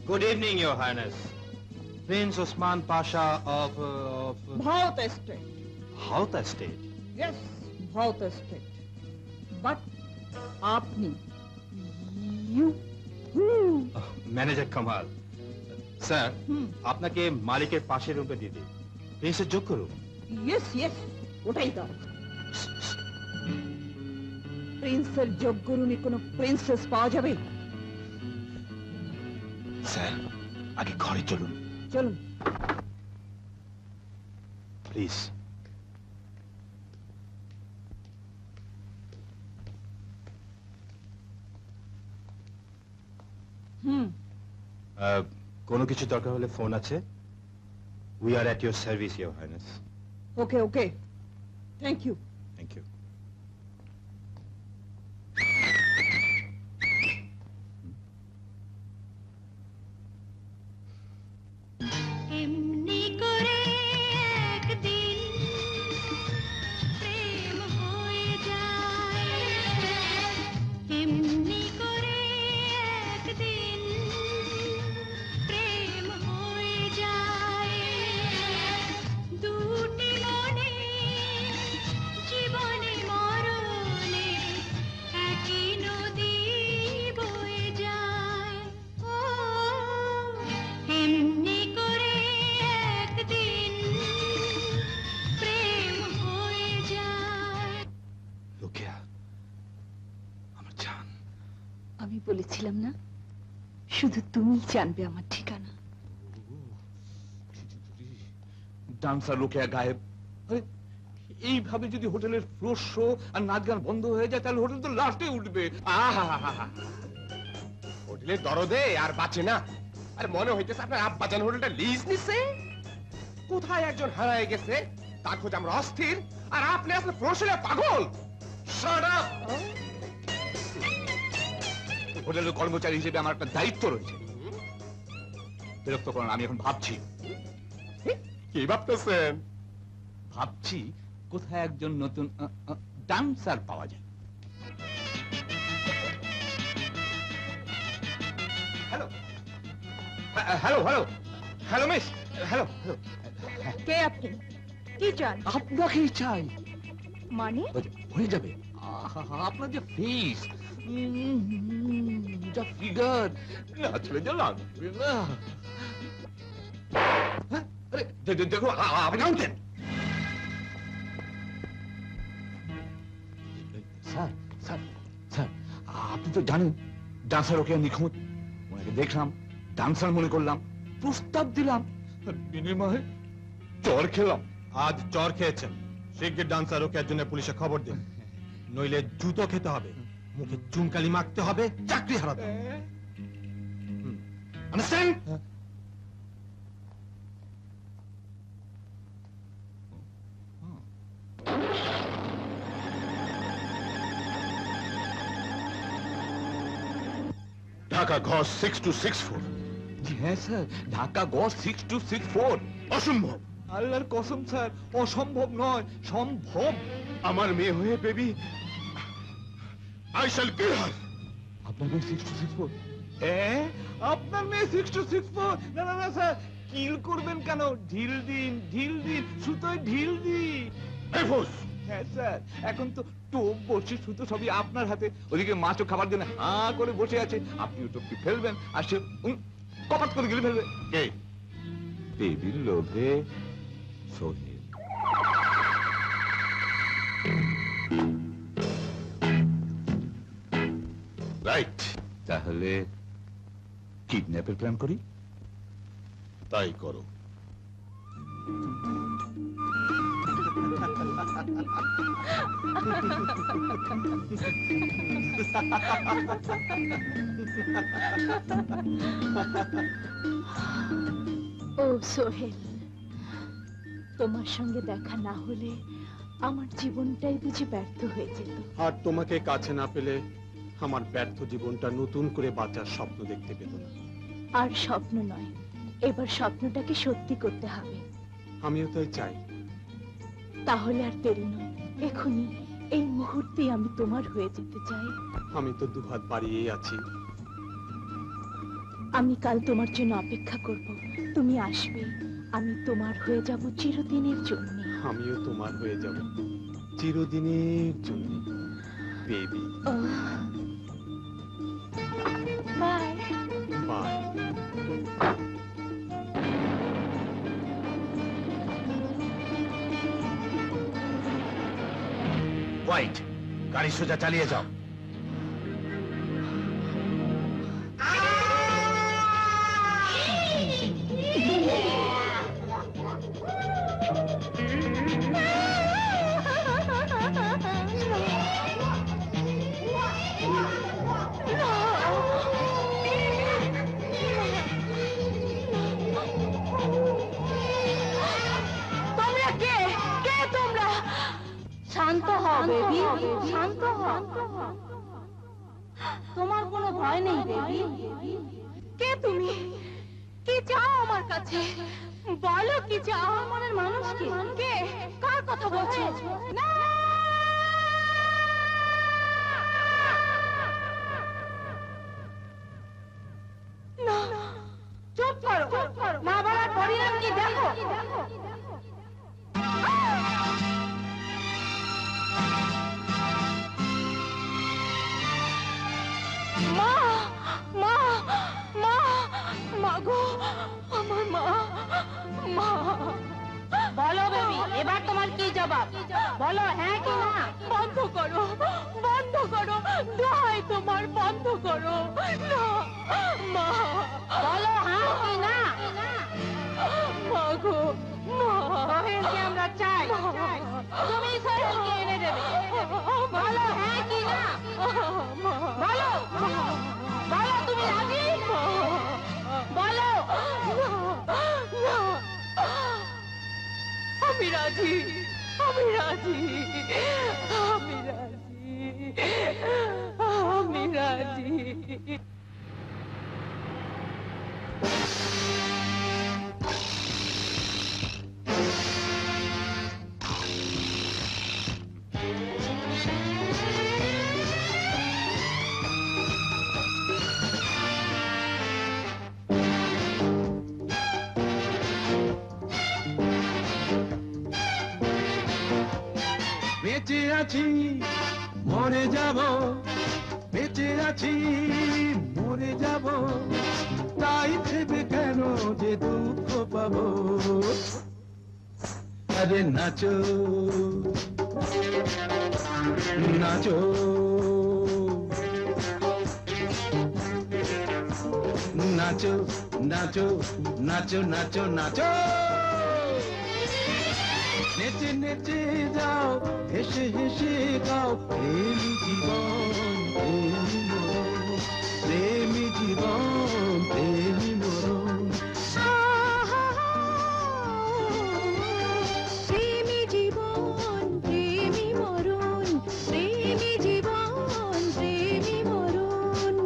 Good evening your highness. Prince Osman Pasha of Bharat estate. হাউথ estate. Yes, Bharat estate. But আপনি ম্যানেজার কামাল স্যার, আপনাকে মালিকের পাশের রুমে দিয়ে দিই। প্রিন্সের যোগ করুন। ইয়েস ইয়েস, ওটাই দাও। প্রিন্সের যোগ্য রুমে কোনো প্রিন্সেস পাওয়া যাবে? স্যার, আগে ঘরে চলুন। চলুন। প্লিজ। কোনো কিছু দরকার হলে ফোন আছে। We are at your service your highness. Okay okay, thank you. Thank you. এমনি করে একদিন প্রেম হয়ে যায়, এমনি করে একদিন প্রেম হয়ে যায়, দুটি মনে জীবনে মরণে একই নদী বয়ে যায়। ও এমনি করে একদিন প্রেম হয়ে যায়। রোকেয়া, আমার জান। আমি বলেছিলাম না, শুধু তুমি জানবে আমার ঠিকানা। ডান্সার রোকেয়া গায়েব। আরে, এইভাবে যদি হোটেলের ফ্লোর শো আর নাচ গান বন্ধ হয়ে যায় তাহলে হোটেল তো লাস্টে উঠবে। হোটেলের দরদে আর বাঁচে না। আর মনে হইতেছে আপনার আব্বাজান হোটেলটা লিজ নিছে। কোথায় একজন হারায় গেছে তার খোঁজ আমরা অস্থির, আর আপনি আসলে প্রশাসনে পাগল। Shut up. হোটেলের কর্মচারী হিসেবে আমার একটা দায়িত্ব রয়েছে। বিরক্ত করেন, আমি এখন ভাবছি। কি ভাবতেছেন? ভাবছি কোথায় একজন নতুন ডান্সার পাওয়া যায়। Hello hello hello hello miss, hello hello. কে আপনি? কি চান? আপনাকেই চাই। মানে? হয়ে যাবে। আপনার যে ফেস, যা ফিগার, নাচলে যা লাগবে না। আরে দেখো আপনি আনতেন স্যার স্যার স্যার আপনি তো জানেন ডান্সার ওকে নিখুঁত ওনাকে দেখলাম ডান্সার মনে করলাম প্রস্তাব দিলাম বিনিময়ে চর খেলাম। আজ চর খেয়েছেন, শিগগির ডান্সার রোকেয়ার জন্য পুলিশে খবর দিন, নইলে জুতো খেতে হবে, মুখে চুনকালি মাখতে হবে, চাকরি হারাতে হবে। আন্ডারস্ট্যান্ড? ঢাকা ঘ 6264। হ্যাঁ স্যার, ঢাকা গ 6264। অসম্ভব। আল্লাহর কসম স্যার, অসম্ভব নয়, সম্ভব। আমার মেয়ে হয়ে বেবি আই শ্যাল কিল হার। আপনার মেয়ে 6264? আপনার মেয়ে 6264? না না না স্যার, কিল করবেন কেন? ঢিল দিন, সুতোয় ঢিল দিন। হ্যাঁ স্যার, এখন তো টোপ বসে সুতো সবই আপনার হাতে। ওদিকে মাছও খাবার জন্য করে বসে আছে, আপনিও টোপটি ফেলবেন আর সে কপাট করে গেলে ফেলবে। কে? বেবির লোভে সোহেল। রাইট। তাহলে কিডন্যাপের প্ল্যান করি? তাই করো। ও সোহেল, তোমার সঙ্গে দেখা না হলে আমার জীবনটাই বুঝি ব্যর্থ হয়ে যেত। আর তোমাকে কাছে না পেলে আমার ব্যর্থ জীবনটা নতুন করে বাঁচার স্বপ্ন দেখতে পেত না। আর স্বপ্ন নয়, এবার স্বপ্নটাকে সত্যি করতে হবে। আমিও তাই চাই। তাহলে আর দেরি নয়, এখনই এই মুহূর্তেই আমি তোমার হয়ে যেতে চাই। আমি তো দুহাত বাড়িয়েই আছি। আমি কাল তোমার জন্য অপেক্ষা করব, তুমি আসবে, আমি তোমার হয়ে যাব চিরদিনের জন্য। আমিও তোমার হয়ে যাব চিরদিনের জন্য বেবি। Bye bye. হোয়াইট, গাড়ি সোজা চালিয়ে যাও। শান্ত হও বেবি, শান্ত হও। তোমার কোনো ভয় নেই বেবি। কে তুমি? কি চাও আমার কাছে? বলো কি চাও? মনের মানুষ কে? কার কথা বলছো? না, না, চুপ করো। মা বাবার পরিণাম কি দেখো? মা, মা, মা, মা গো, আমার মা, মা। বলো বেবি, এবার তোমার কি জবাব? বলো হ্যাঁ কি না। বন্ধ করো, বন্ধ করো, দোহাই তোমার, বন্ধ করো না। মা, বলো হ্যাঁ কি না। মা গো, মা, সোহেলকে আমরা চাই, তুমি সোহেলকে এনে দেবে। বলো হ্যাঁ কি না। বলো, বলো তুমি রাজি? বলো। আমি রাজি, আমি রাজি, আমি রাজি, আমি রাজি। বেঁচে আছি, মরে যাব, বেঁচে আছি, মরে যাব, তাই ভেবে কেন যে দুঃখ পাবো। আরে নাচো নাচো নাচো নাচো নাচো নাচো নাচো নেচে নেচে যাও হেসে হেসে গাও প্রেমী জীবন প্রেমী মরণ প্রেমী জীবন প্রেমী মরণ প্রেমী জীবন প্রেমী মরণ প্রেমী জীবন প্রেমী মরণ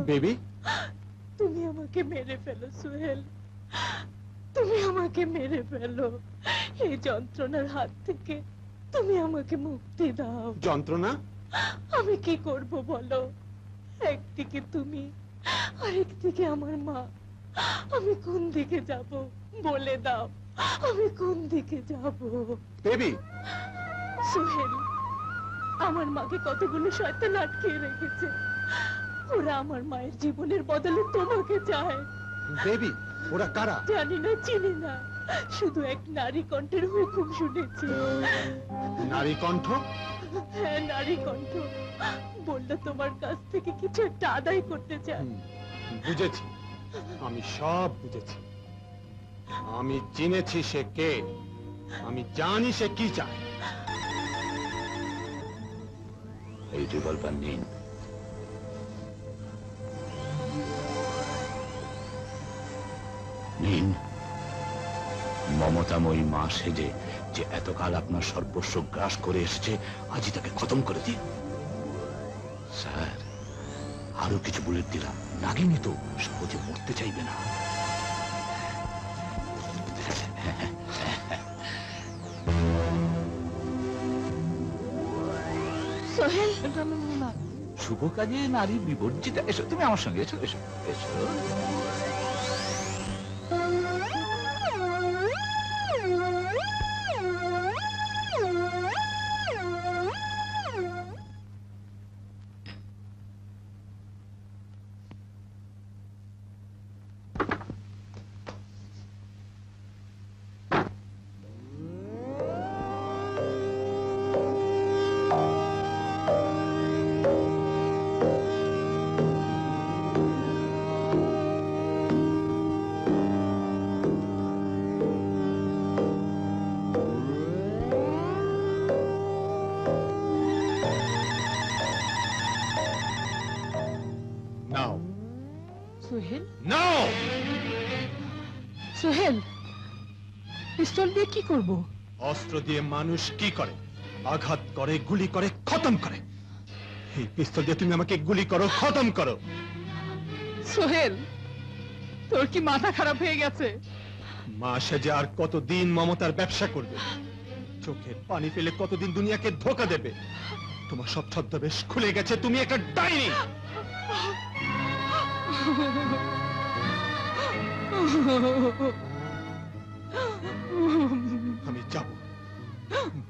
বেবি তুমি আমাকে মেরে ফেলো সোহেল, তুমি আমাকে মেরে ফেলো। এই যন্ত্রণার হাত থেকে তুমি আমাকে মুক্তি দাও। যন্ত্রণা? আমি কি করব বলো? একদিকে তুমি আর একদিকে আমার মা। আমি কোন দিকে যাব বলে দাও, আমি কোন দিকে যাব? বেবি সোহেল, আমার মাকে কতগুলো শয়তান আটকিয়ে রেখেছে। ওরা আমার মায়ের জীবনের বদলে তোমাকে চায়। বেবি ওরা কারা? জানি না, চিনি না, শুধু এক নারী কণ্ঠের হুকুম শুনেছি। নারী কণ্ঠ? হ্যাঁ, নারী কণ্ঠ। বললো তোমার কাছ থেকে কিছু একটা আদায় করতে চায়। বুঝেছি, আমি সব বুঝেছি। আমি চিনেছি সে কে, আমি জানি সে কি চায়। এই রিভলভার নিন। নিন। মমতাময়ী মা সেজে যে এতকাল আপনার সর্বস্ব গ্রাস করে এসেছে, আজই তাকে খতম করে দিন। স্যার, আরো কিছু বুলেট দিলাম, নাগিনি তো সহজে মরতে চাইবে না। সোহেল, শুভ কাজে নারী বিবর্জিতা। এসো তুমি আমার সঙ্গে, এসো এসো এসো। সোহেল, নো! সোহেল, পিস্তল দিয়ে কি করব? অস্ত্র দিয়ে মানুষ কি করে? আঘাত করে, গুলি করে, খতম করে। এই পিস্তল দিয়ে তুমি আমাকে গুলি করো, খতম করো। সোহেল, তোর কি মাথা খারাপ হয়ে গেছে? মা সেজে আর কতদিন মমতার ব্যবসা করবে? চোখের পানি ফেলে কতদিন দুনিয়াকে ধোঁকা দেবে? তোমার সব ছদ্মবেশ খুলে গেছে, তুমি একটা ডাইনি। আমি যাব।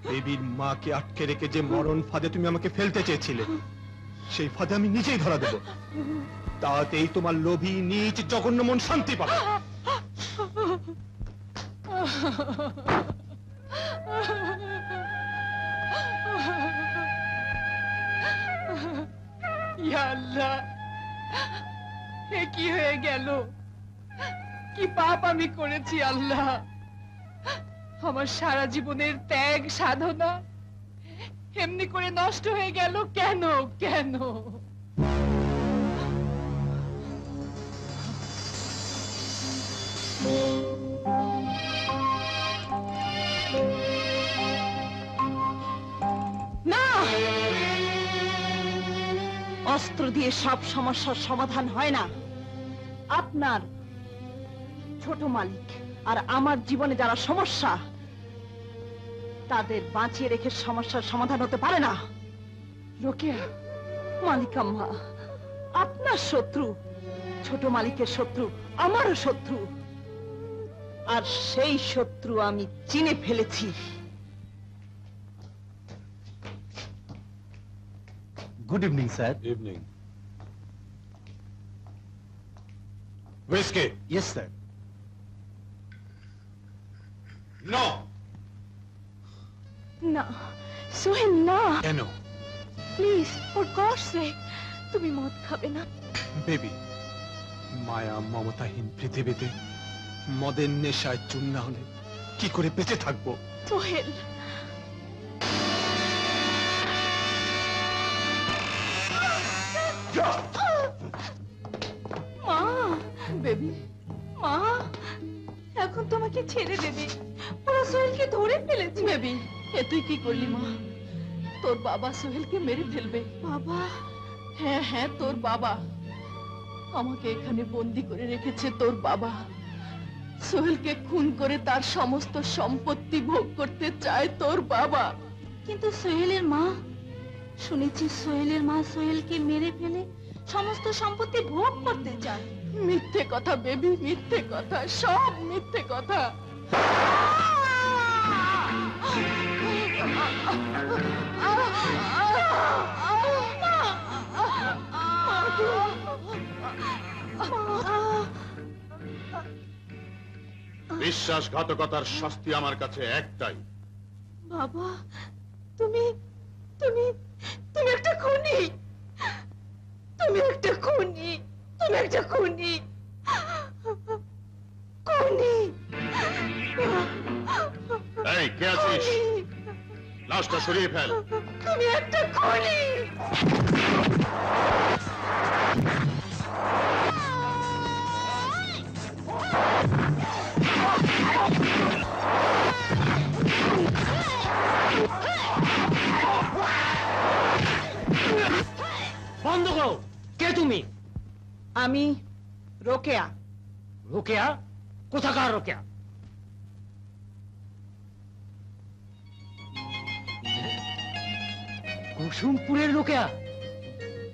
বেবির মাকে আটকে রেখে যে মরণ ফাঁদে তুমি আমাকে ফেলতে চেয়েছিলে, সেই ফাঁদে আমি নিজেই ধরা দেব। তাতেই তোমার লোভী নীচ জঘন্য মন শান্তি পাবে। ইয়া আল্লাহ, এ কি হয়ে গেল? কি পাপ আমি করেছি আল্লাহ? আমার সারা জীবনের ত্যাগ সাধনা এমনি করে নষ্ট হয়ে গেল কেন? কেন? না, অস্ত্র দিয়ে সব সমস্যার সমাধান হয় না। আপনার ছোট মালিক আর আমার জীবনে যারা সমস্যা, তাদের বাঁচিয়ে রেখে সমস্যার সমাধান হতে পারে না। রোকেয়া, মালিকাম্মা, আপনার শত্রু ছোট মালিকের শত্রু আমারও শত্রু, আর সেই শত্রু আমি চিনে ফেলেছি। Good evening sir. Evening. Whiskey? Yes, sir. No. না সোহেল, না কেন? প্লিজ, ফর গডস সেক, তুমি মদ খাবে না। বেবি, মায়া মমতাহীন পৃথিবীতে মদের নেশায় চুন না হলে কি করে বেঁচে থাকবো? সোহেল, মা, বেবি, মা, এখন তোমাকে ছেড়ে দেবে, ওরা সোহেলকে ধরে ফেলেছে। বেবি, এ তুই কি করলি মা? তোর বাবা সোহেলকে মেরে ফেলবে। বাবা? হ্যাঁ হ্যাঁ, তোর বাবা। আমাকে এখানে বন্দি করে রেখেছে তোর বাবা। সোহেলকে খুন করে তার সমস্ত সম্পত্তি ভোগ করতে চায় তোর বাবা। কিন্তু সোহেলের মা, শুনেছি সোহেলের মা সোহেলকে মেরে ফেলে সমস্ত সম্পত্তি ভোগ করতে চায়। মিথ্যে কথা বেবি, মিথ্যে কথা, সব মিথ্যে কথা। বিশ্বাসঘাতকতার শাস্তি আমার কাছে একটাই। বাবা, তুমি তুমি তুমি একটা খুনি, তুমি একটা খুনি, তুমি একটা খুনি, খুনি। এই কে আছিস? লাশটা সরিয়ে ফেল। তুমি একটা খুনি। বন্ধ করো। কে তুমি? আমি রোকেয়া। রোকেয়া? কোথাকার রোকেয়া? কুসুমপুরের রোকেয়া?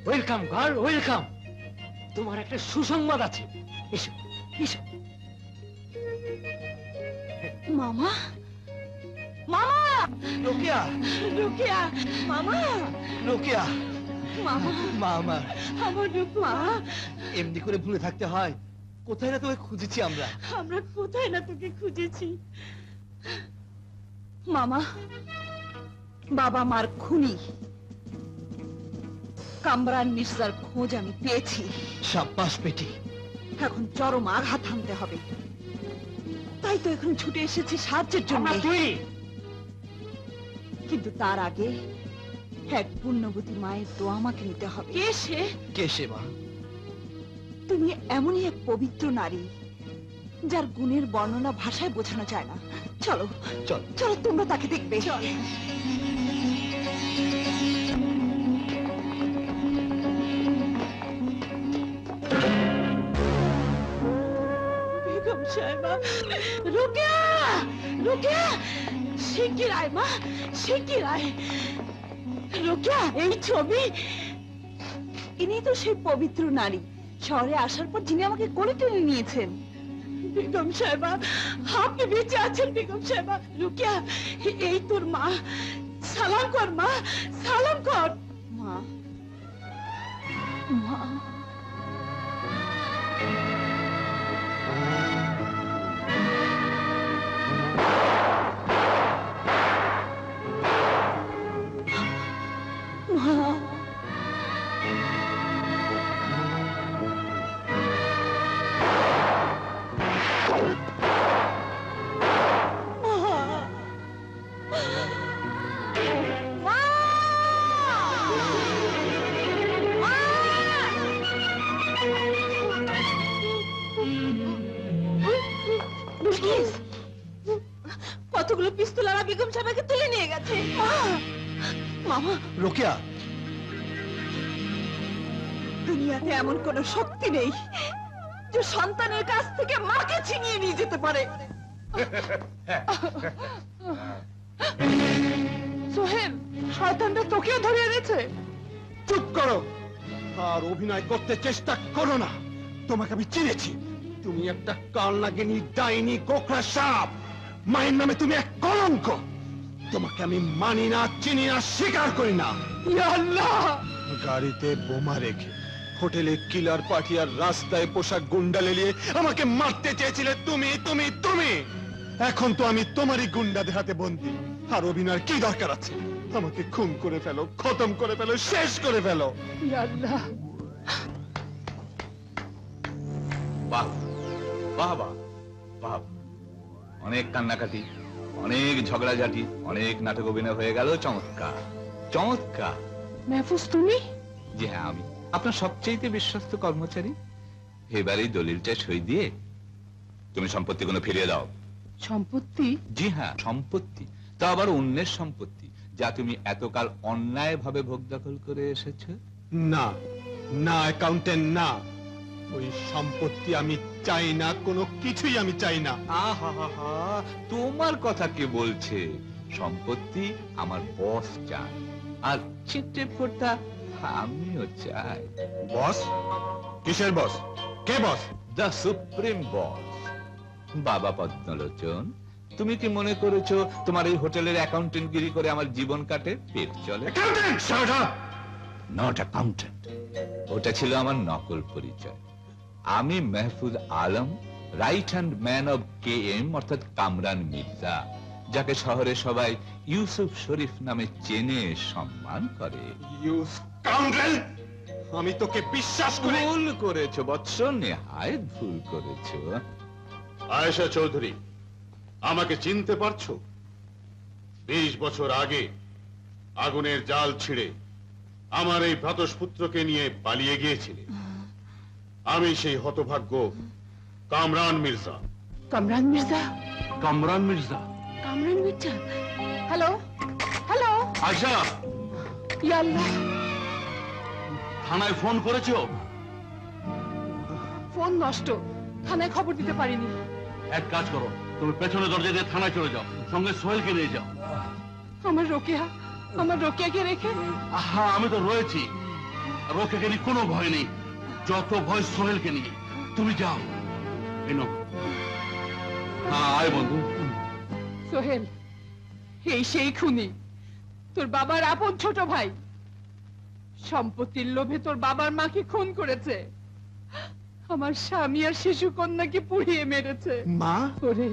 Welcome girl, welcome. তোমার একটা সুসংবাদ আছে, এসো এসো। মামা, মামা, রোকেয়া, রোকেয়া, মামা, রোকেয়া, মামা, মা আমার। আমার মা। এমনি করে ভুলে থাকতে হয়? কোথায় না তোকে খুঁজেছি আমরা। আমরা কোথায় না তোকে খুঁজেছি। মামা, বাবা মার খুনি কামরান মির্জার খোঁজ আমি পেয়েছি। সাব্বাস বেটি। এখন চরম আঘাত হানতে হবে, তাই তো এখন ছুটে এসেছি সাহায্যের জন্য। কিন্তু তার আগে এক পুণ্যবতী মায়ের দোয়া আমাকে নিতে হবে। কে সে? কে সে মা? তুমি এমনই এক পবিত্র নারী যার গুণের বর্ণনা ভাষায় বোঝানো যায় না। চলো চল, চলো, তোমরা তাকে দেখবে। চল। বেগম সাহেবা, রোকেয়া, রোকেয়া, শিগগির আয় মা, শিগগির আয়। রোকেয়া, এই ছবি। ইনি তো সেই পবিত্র নারী শহরে আসার পর যিনি আমাকে কোলে টেনে নিয়েছেন। বেগম সাহেবা, আপনি বেঁচে আছেন বেগম সাহেবা। রোকেয়া, এই তোর মা। সালাম কর মা, সালাম কর। মা, মা, কতগুলো পিস্তল আর বেগম সাহেবকে তুলে নিয়ে গেছে। মামা। রোকেয়া, দুনিয়াতে এমন কোন শক্তি নেই যে সন্তানের কাছ থেকে মাকে ছিনিয়ে নিয়ে যেতে পারে। সোহেল, শয়তানটা তোকেও ধরে এনেছে। চুপ করো আর অভিনয় করতে চেষ্টা করো না। তোমাকে আমি চিনেছি, তুমি একটা কাল লাগেনি ডাইনি গোখরা সাপ। মায়ের নামে তুমি এক কলঙ্ক। তোমাকে আমি মানি না, চিনি না, স্বীকার করি না। ইয়া আল্লাহ! গাড়িতে বোমা রেখে হোটেলে কিলার পার্টি আর রাস্তায় পোশাক গুন্ডা লেলিয়ে আমাকে মারতে চেয়েছিলে তুমি তুমি তুমি। এখন তো আমি তোমারই গুন্ডাদের হাতে বন্দী। আর অভিনয়ের কি দরকার আছে? আমাকে খুন করে ফেলো, খতম করে ফেলো, শেষ করে ফেলো। ইয়া আল্লাহ! বাহ বাহ বাহ বাহ, অনেক কান্নাকাটি, অনেক ঝগড়াঝাটি, অনেক নাটক অভিনয় হয়ে গেল। চমৎকার চমৎকার। মেহফুজ, তুমি? জি হ্যাঁ, আমি আপনার সবচেয়ে বিশ্বস্ত কর্মচারী। এবারে দলিলটা সই দিয়ে তুমি সম্পত্তিগুলো ফিরিয়ে দাও। সম্পত্তি? জি হ্যাঁ, সম্পত্তি, তা আবার অন্যের সম্পত্তি, যা তুমি এতকাল অন্যায় ভাবে ভোগ দখল করে এসেছো। না না অ্যাকাউন্টেন্ট, না, ওই সম্পত্তি আমি চাই না, কোনো কিছুই আমি চাই না। আহা, তোমার কথা কে বলছে? সম্পত্তি আমার বস চান, আর চিটে ফোটা আমিও চাই। বস? কিসের বস? কে বস? দ্য সুপ্রিম বস। বাবা পদ্মলোচন, তুমি কি মনে করেছো তোমার এই হোটেলের অ্যাকাউন্টেন্ট গিরি করে আমার জীবন কাটে, পেট চলে? নট অ্যাকাউন্টেন্ট, ওটা ছিল আমার নকল পরিচয়। আমি Mahfuz Alam, right hand man of KM, অর্থাৎ কামরান মির্জা, যাকে শহরে সবাই ইউসুফ শরীফ নামে চেনে, সম্মান করে। আমি তোকে বিশ্বাস করি। ভুল করেছো বৎস, নেহায়েত ভুল করেছো। আয়েশা চৌধুরী, আমাকে চিনতে পারছো? 20 বছর আগে আগুনের জাল ছিঁড়ে আমার এই ভ্রাতস্পুত্রকে নিয়ে পালিয়ে গিয়েছিলে। আমি সেই হতভাগ্য কামরান মির্জা। কামরান মির্জা? কামরান মির্জা? কামরান মির্জা? Hello hello. আয়শা, ইয়া আল্লাহ! থানায় ফোন করেছো? ফোন নষ্ট, থানায় খবর দিতে পারিনি। এক কাজ করো, তুমি পেছনে দরজা দিয়ে থানায় চলে যাও, সঙ্গে সোহেলকে নিয়ে যাও। আমার রোকেয়াকে রেখে? হ্যাঁ, আমি তো রয়েছি। রোকেয়াকে নিয়ে কোনো ভয় নেই, যত ভয় সোহেলকে নিয়ে। তুমি যাও। এনো। হ্যাঁ, আয় বন্ধু। সোহেল, এই সেই খুনি, তোর বাবার আপন ছোট ভাই। সম্পত্তির লোভে তোর বাবার মাকে খুন করেছে, আমার স্বামী আর শিশু কন্যাকে পুড়িয়ে মেরেছে। মা? ওরে,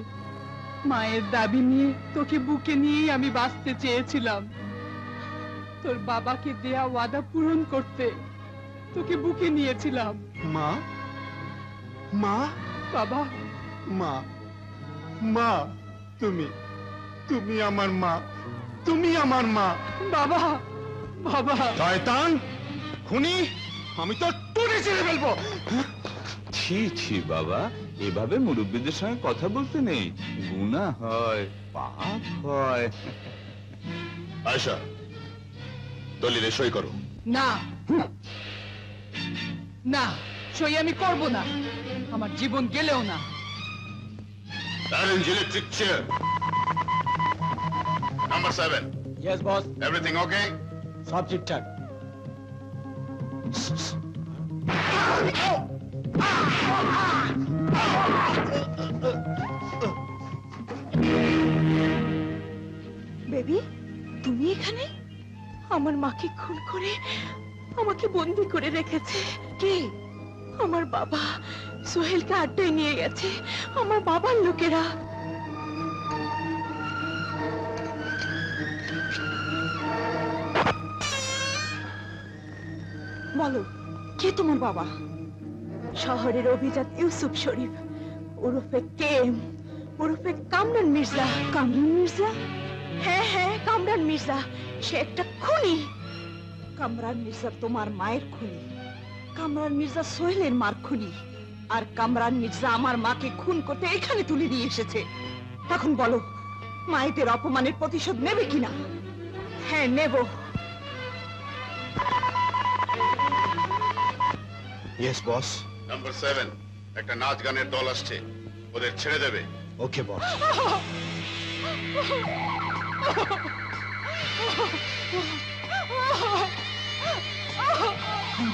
মায়ের দাবি নিয়ে তোকে বুকে নিয়েই আমি বাঁচতে চেয়েছিলাম। তোর বাবাকে দেয়া ওয়াদা পূরণ করতে তোকে বুকে নিয়েছিলাম। মা? মা? বাবা? মা, মা, তুমি তুমি আমার মা, তুমি আমার মা। বাবা, বাবা! শয়তান, খুনি, আমি তো টুনি ছেড়ে ফেলবো। ছি ছি বাবা, এভাবে মুরব্বীদের সঙ্গে কথা বলতে নেই, গুনাহ হয়, পাপ হয়। আয়েশা, দলিলে সই করো। না না, সই আমি করব না, আমার জীবন গেলেও না। Arrange electric chair. Number 7. Yes, boss. Everything okay? সব ঠিকঠাক। বেবি, তুমি এখানে? আমার মাকে খুন করে আমাকে বন্দি করে রেখেছে কে? আমার বাবা। সোহেলকে আড্ডায় নিয়ে গেছে আমার বাবার লোকেরা। বলো, কে তোমার বাবা? শহরের অভিজাত ইউসুফ শরীফ, ওরফে KM, ওরফে কামরান মির্জা। কামরান মির্জা? হ্যাঁ হ্যাঁ, কামরান মির্জা। সে একটা খুনি। কামরান মির্জা তোমার মায়ের খুনি, কামরান মির্জা সোহেলের মার খুনি, আর কামরান মির্জা আমার মাকে খুন করতে এখানে তুলে দিয়ে এসেছে। এখন বলো, মায়েদের অপমানের প্রতিশোধ নেবে কিনা? হ্যাঁ, নেব। Yes boss. নাম্বার 7 একটা নাচ গানের দল আসছে, ওদের ছেড়ে দেবে। ওকে বস।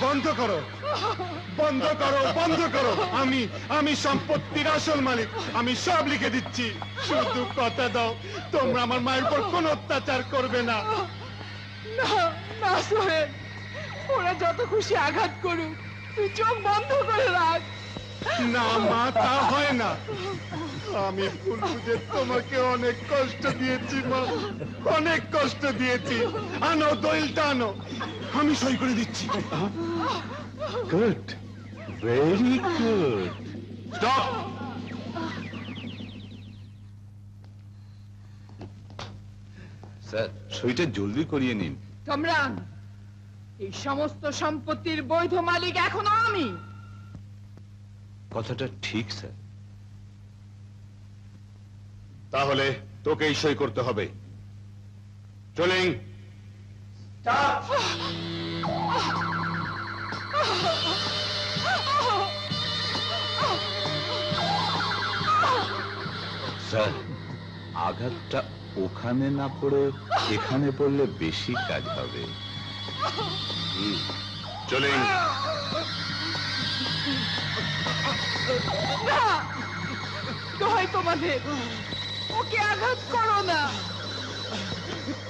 বন্ধ করো, বন্ধ করো, বন্ধ করো। আমি সম্পত্তির আসল মালিক, আমি সব লিখে দিচ্ছি। শুধু কথা দাও তোমরা আমার মায়ের উপর কোন অত্যাচার করবে না। না না সোহেল, ওরা যত খুশি আঘাত করুক, তুই চোখ বন্ধ করে রাখ। না মা, তা হয় না। আমি ভুল বুঝে তোমাকে অনেক কষ্ট দিয়েছি মা, অনেক কষ্ট দিয়েছি। আনো দলিলটা আনো, আমি সই করে দিচ্ছি। Good, very good. Stop. Sir, সইটা জলদি করিয়ে নিন। কামরান, এই সমস্ত সম্পত্তির বৈধ মালিক এখনো আমি। কথাটা ঠিক স্যার। তাহলে তোকেই সই করতে হবে। চলেন। স্যার, আঘাতটা ওখানে না পড়ে এখানে পড়লে বেশি কাজ হবে। চলেন। না, দোহাই তোমাদের, ওকে আঘাত করো না।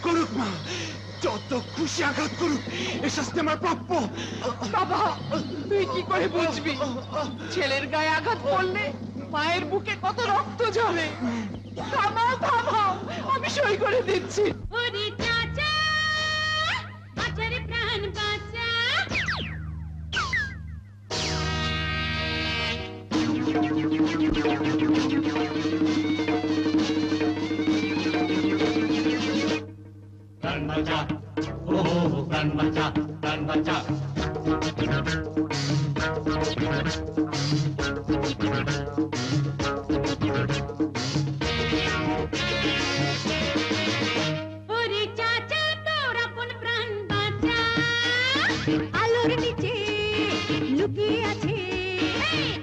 করুক মা, যত খুশি আঘাত করুক, এ শাস্তি আমার প্রাপ্য। বাবা, তুই কি করে বুঝবি ছেলের গায়ে আঘাত করলে মায়ের বুকে কত রক্ত ঝরে? থামাও থামাও, আমি সই করে দিচ্ছি। ওরে চাচা, বাঁচারে প্রাণ বাঁচা। প্রাণ বাঁচা, ও প্রাণ বাঁচা, প্রাণ বাঁচা। ওরে চাচা, তোর আপন প্রাণ বাঁচা। আলোর নিচে লুকিয়ে আছে,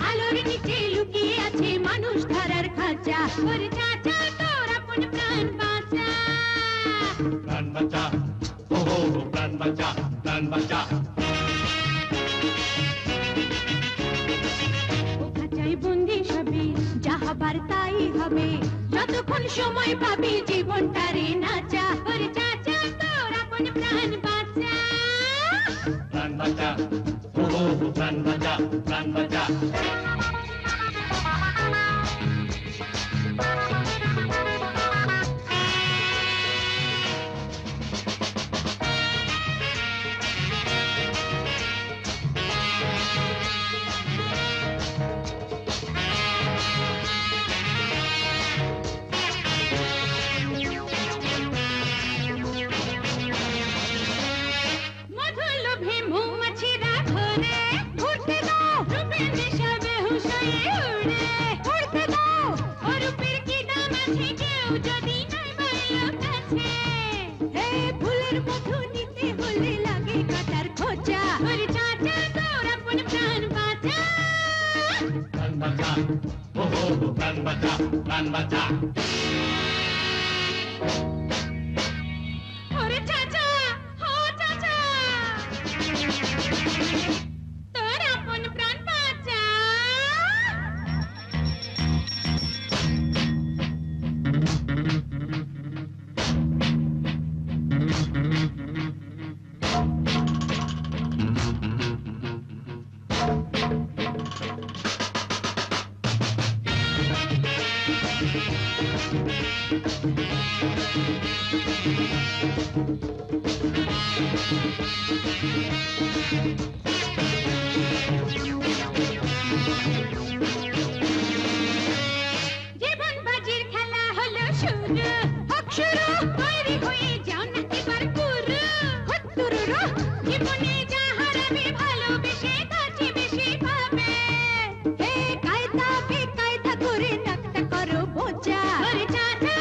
আলোর নিচে লুকিয়ে আছে মানুষ ধরার খাঁচা। ওরে চাচা, তোর আপন প্রাণ বাঁচা। প্রাণ বাঁচা, ও প্রাণ বাঁচা, প্রাণ বাঁচা। ও খাঁচায় বন্দি সবে, যা হবার তাই হবে। যতক্ষণ সময় পাবি জীবনটারে নাচা। ওরে চাচা, তোর আপন প্রাণ বাঁচা। প্রাণ বাঁচা, ও প্রাণ বাঁচা, প্রাণ বাঁচা। মধুর লোভে মৌমাছিরা ধরে, ঘুরতে দাও রূপের নেশা বেহুশ হয়ে উড়ে। উড়তে দাও, ও রূপের কি দাম আছে, কেউ যদি নাই পাইলো কাছে। হে ফুলের মধু নিতে হলে লাগে কাটার খোঁচা। ওরে চাচা, তোর আপন প্রাণ বাঁচা। প্রাণ বাঁচা, ও প্রাণ বাঁচা, প্রাণ বাঁচা। ওরে চাচা, ও চাচা, তোর আপন প্রাণ বাঁচা। জীবন বাজির খেলা হলো শুরু, হোক শুরু, তৈরি হয়ে যাও না এবার পুরো। হত্তুরুরু, জীবনে যা হারাবে ভালোবেসে কাছে বেশি পাবে। হে কায়দা বেকায়দা করে নাকটা করো বোঝা। ওরে চাচা,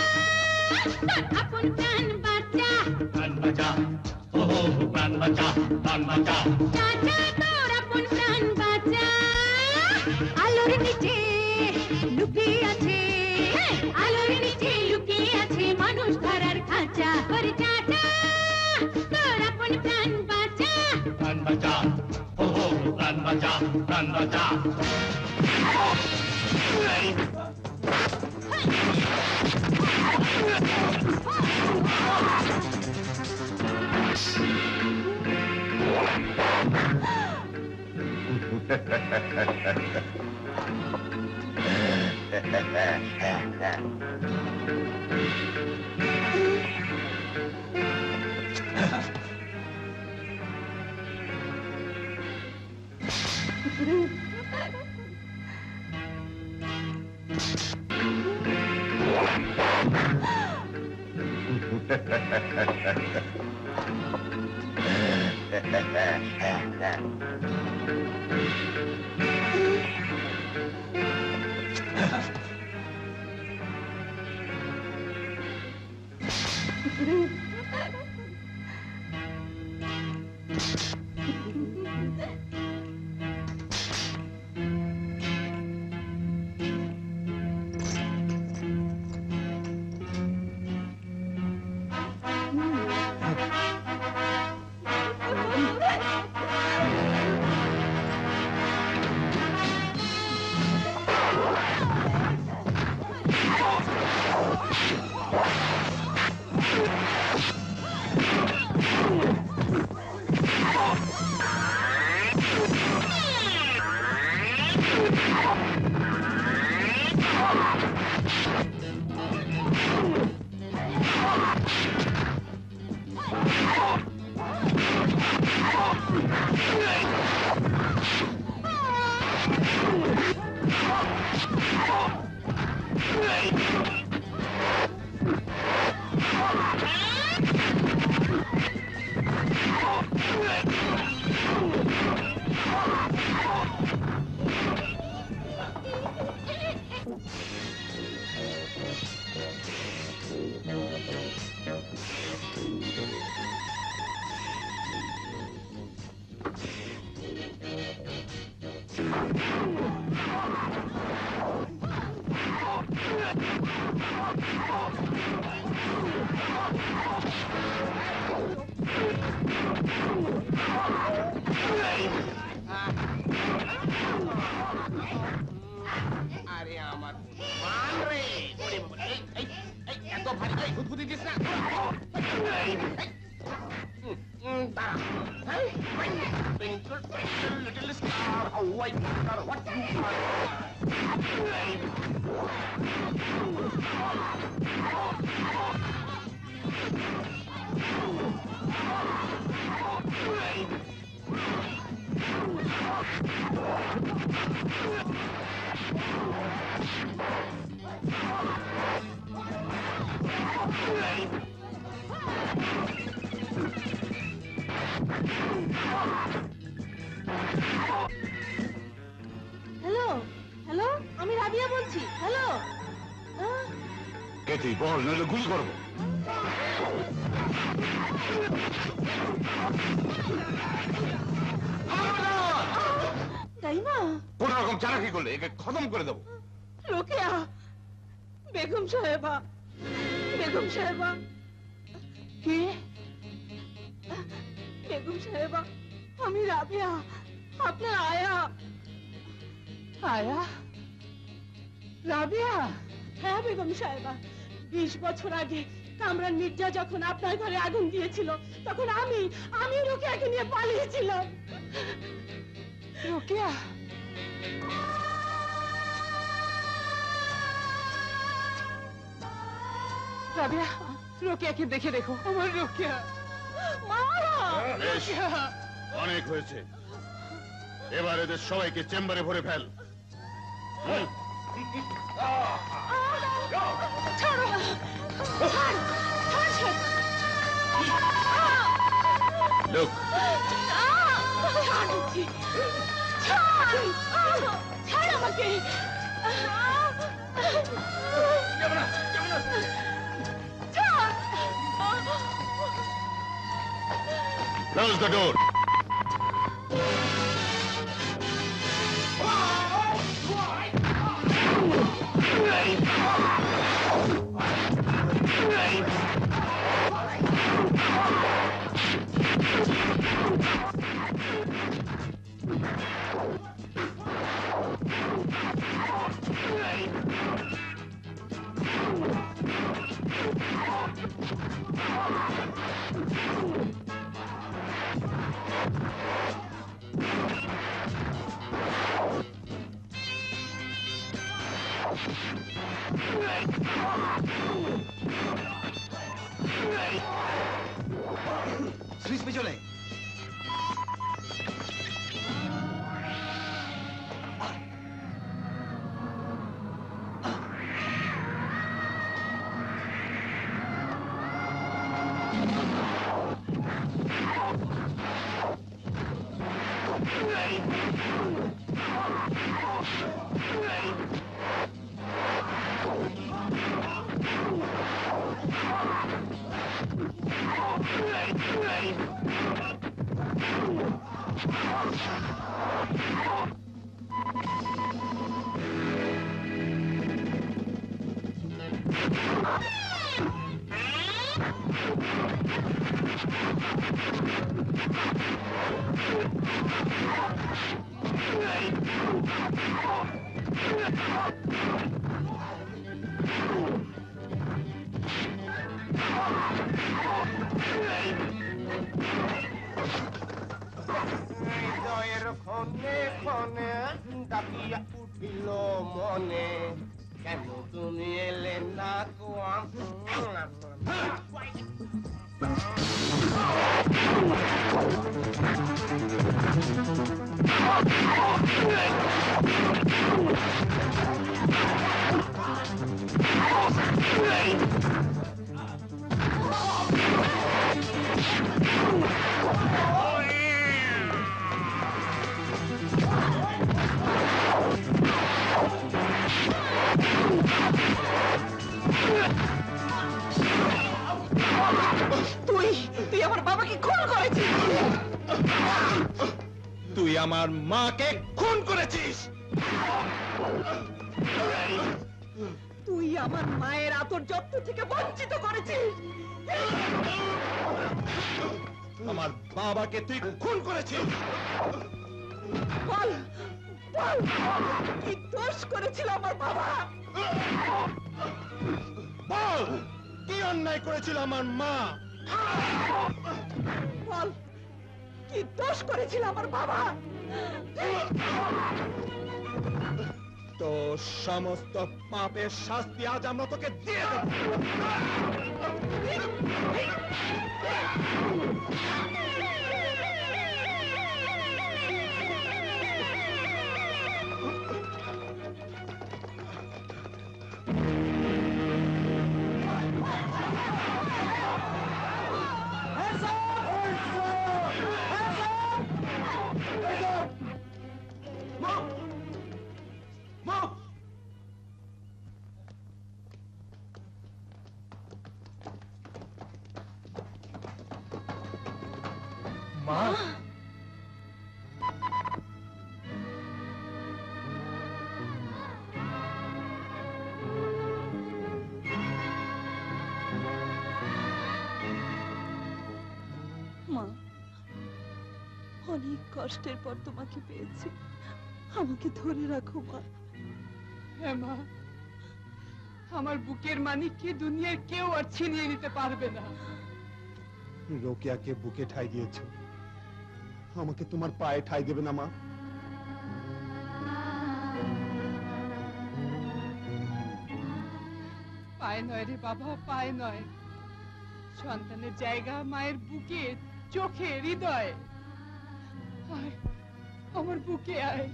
তোর আপন প্রাণ বাঁচা। প্রাণ বাঁচা, ও প্রাণ বাঁচা, প্রাণ বাঁচা। চাচা, লুকিয়ে আছে আলোর নিচে লুকিয়ে আছে মানুষ ধরার খাঁচা ওরে চাচা তোর আপন প্রাণ বাঁচা প্রাণ বাঁচা ও হো প্রাণ বাঁচা প্রাণ বাঁচা আরে আমার মান রে এত ভারী ঘুরঘুরি দিস না Twinkle, twinkle, little star, how I wonder what you hello hello আমি রাবিয়া বলছি হ্যালো কে তুই বল নইলে গুলি করবো তাই না কোন রকম চালাকি করলে একে খতম করে দেবো রোকেয়া বেগম সাহেবা বেগম সাহেবা কে বেগম সাহেবা আমি রাবিয়া আপনার আয়া আয়া রাবিয়া হ্যাঁ বেগম সাহেবা 20 বছর আগে কামরান মির্জা যখন আপনার ঘরে আগুন দিয়েছিল তখন আমি রোকেয়াকে নিয়ে পালিয়েছিলাম রোকেয়া রাবিয়া রোকেয়াকে দেখে দেখো আমার রোকেয়া বেশ, অনেক হয়েছে এবার এদের সবাইকে চেম্বারে ভরে ফেল লোক ছাড় আমাকে Close the door. সুইচ পেছনে। হৃদয়ের ক্ষণে ক্ষণে ডাকিয়া উঠিল মনে, কেন তুমি এলে না গো? তুই আমার বাবাকে খুন করেছিস। তুই আমার মাকে খুন করেছিস। তুই আমার মায়ের আদর যত্ন থেকে বঞ্চিত করেছিস। আমার বাবাকে তুই খুন করেছিস। বল বল, কি দোষ করেছিল আমার বাবা? বল, কি অন্যায় করেছিল আমার মা? বল, কি দোষ করেছিল আমার বাবা? তো সমস্ত পাপের শাস্তি আজ আমরা তোকে দিয়ে দেব। মা, অনেক কষ্টের পর তোমাকে পেয়েছি, আমাকে ধরে রাখো মা। হ্যাঁ মা, আমার বুকের মানিককে দুনিয়ার কেউ আর ছিনিয়ে নিতে পারবে না। রোকেয়াকে বুকে ঠাই দিয়েছো, আমাকে তোমার পায়ে ঠাই দেবে না মা? পায়ে নয় রে বাবা, পায়ে নয়। সন্তানের জায়গা মায়ের বুকে, চোখে, হৃদয়ে। আয়, আমার বুকে আয়,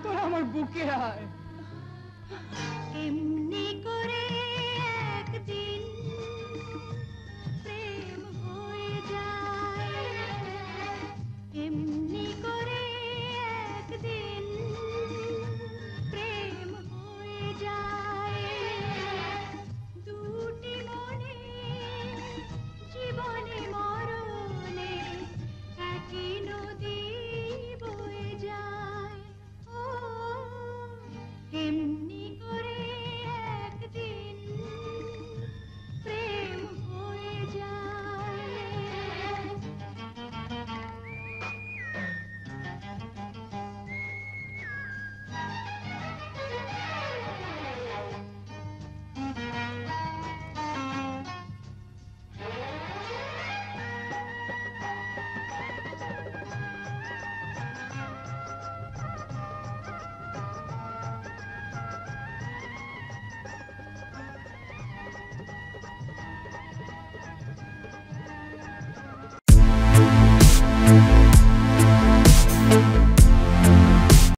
তোরা আমার বুকে আয়। এমনি করে একদিন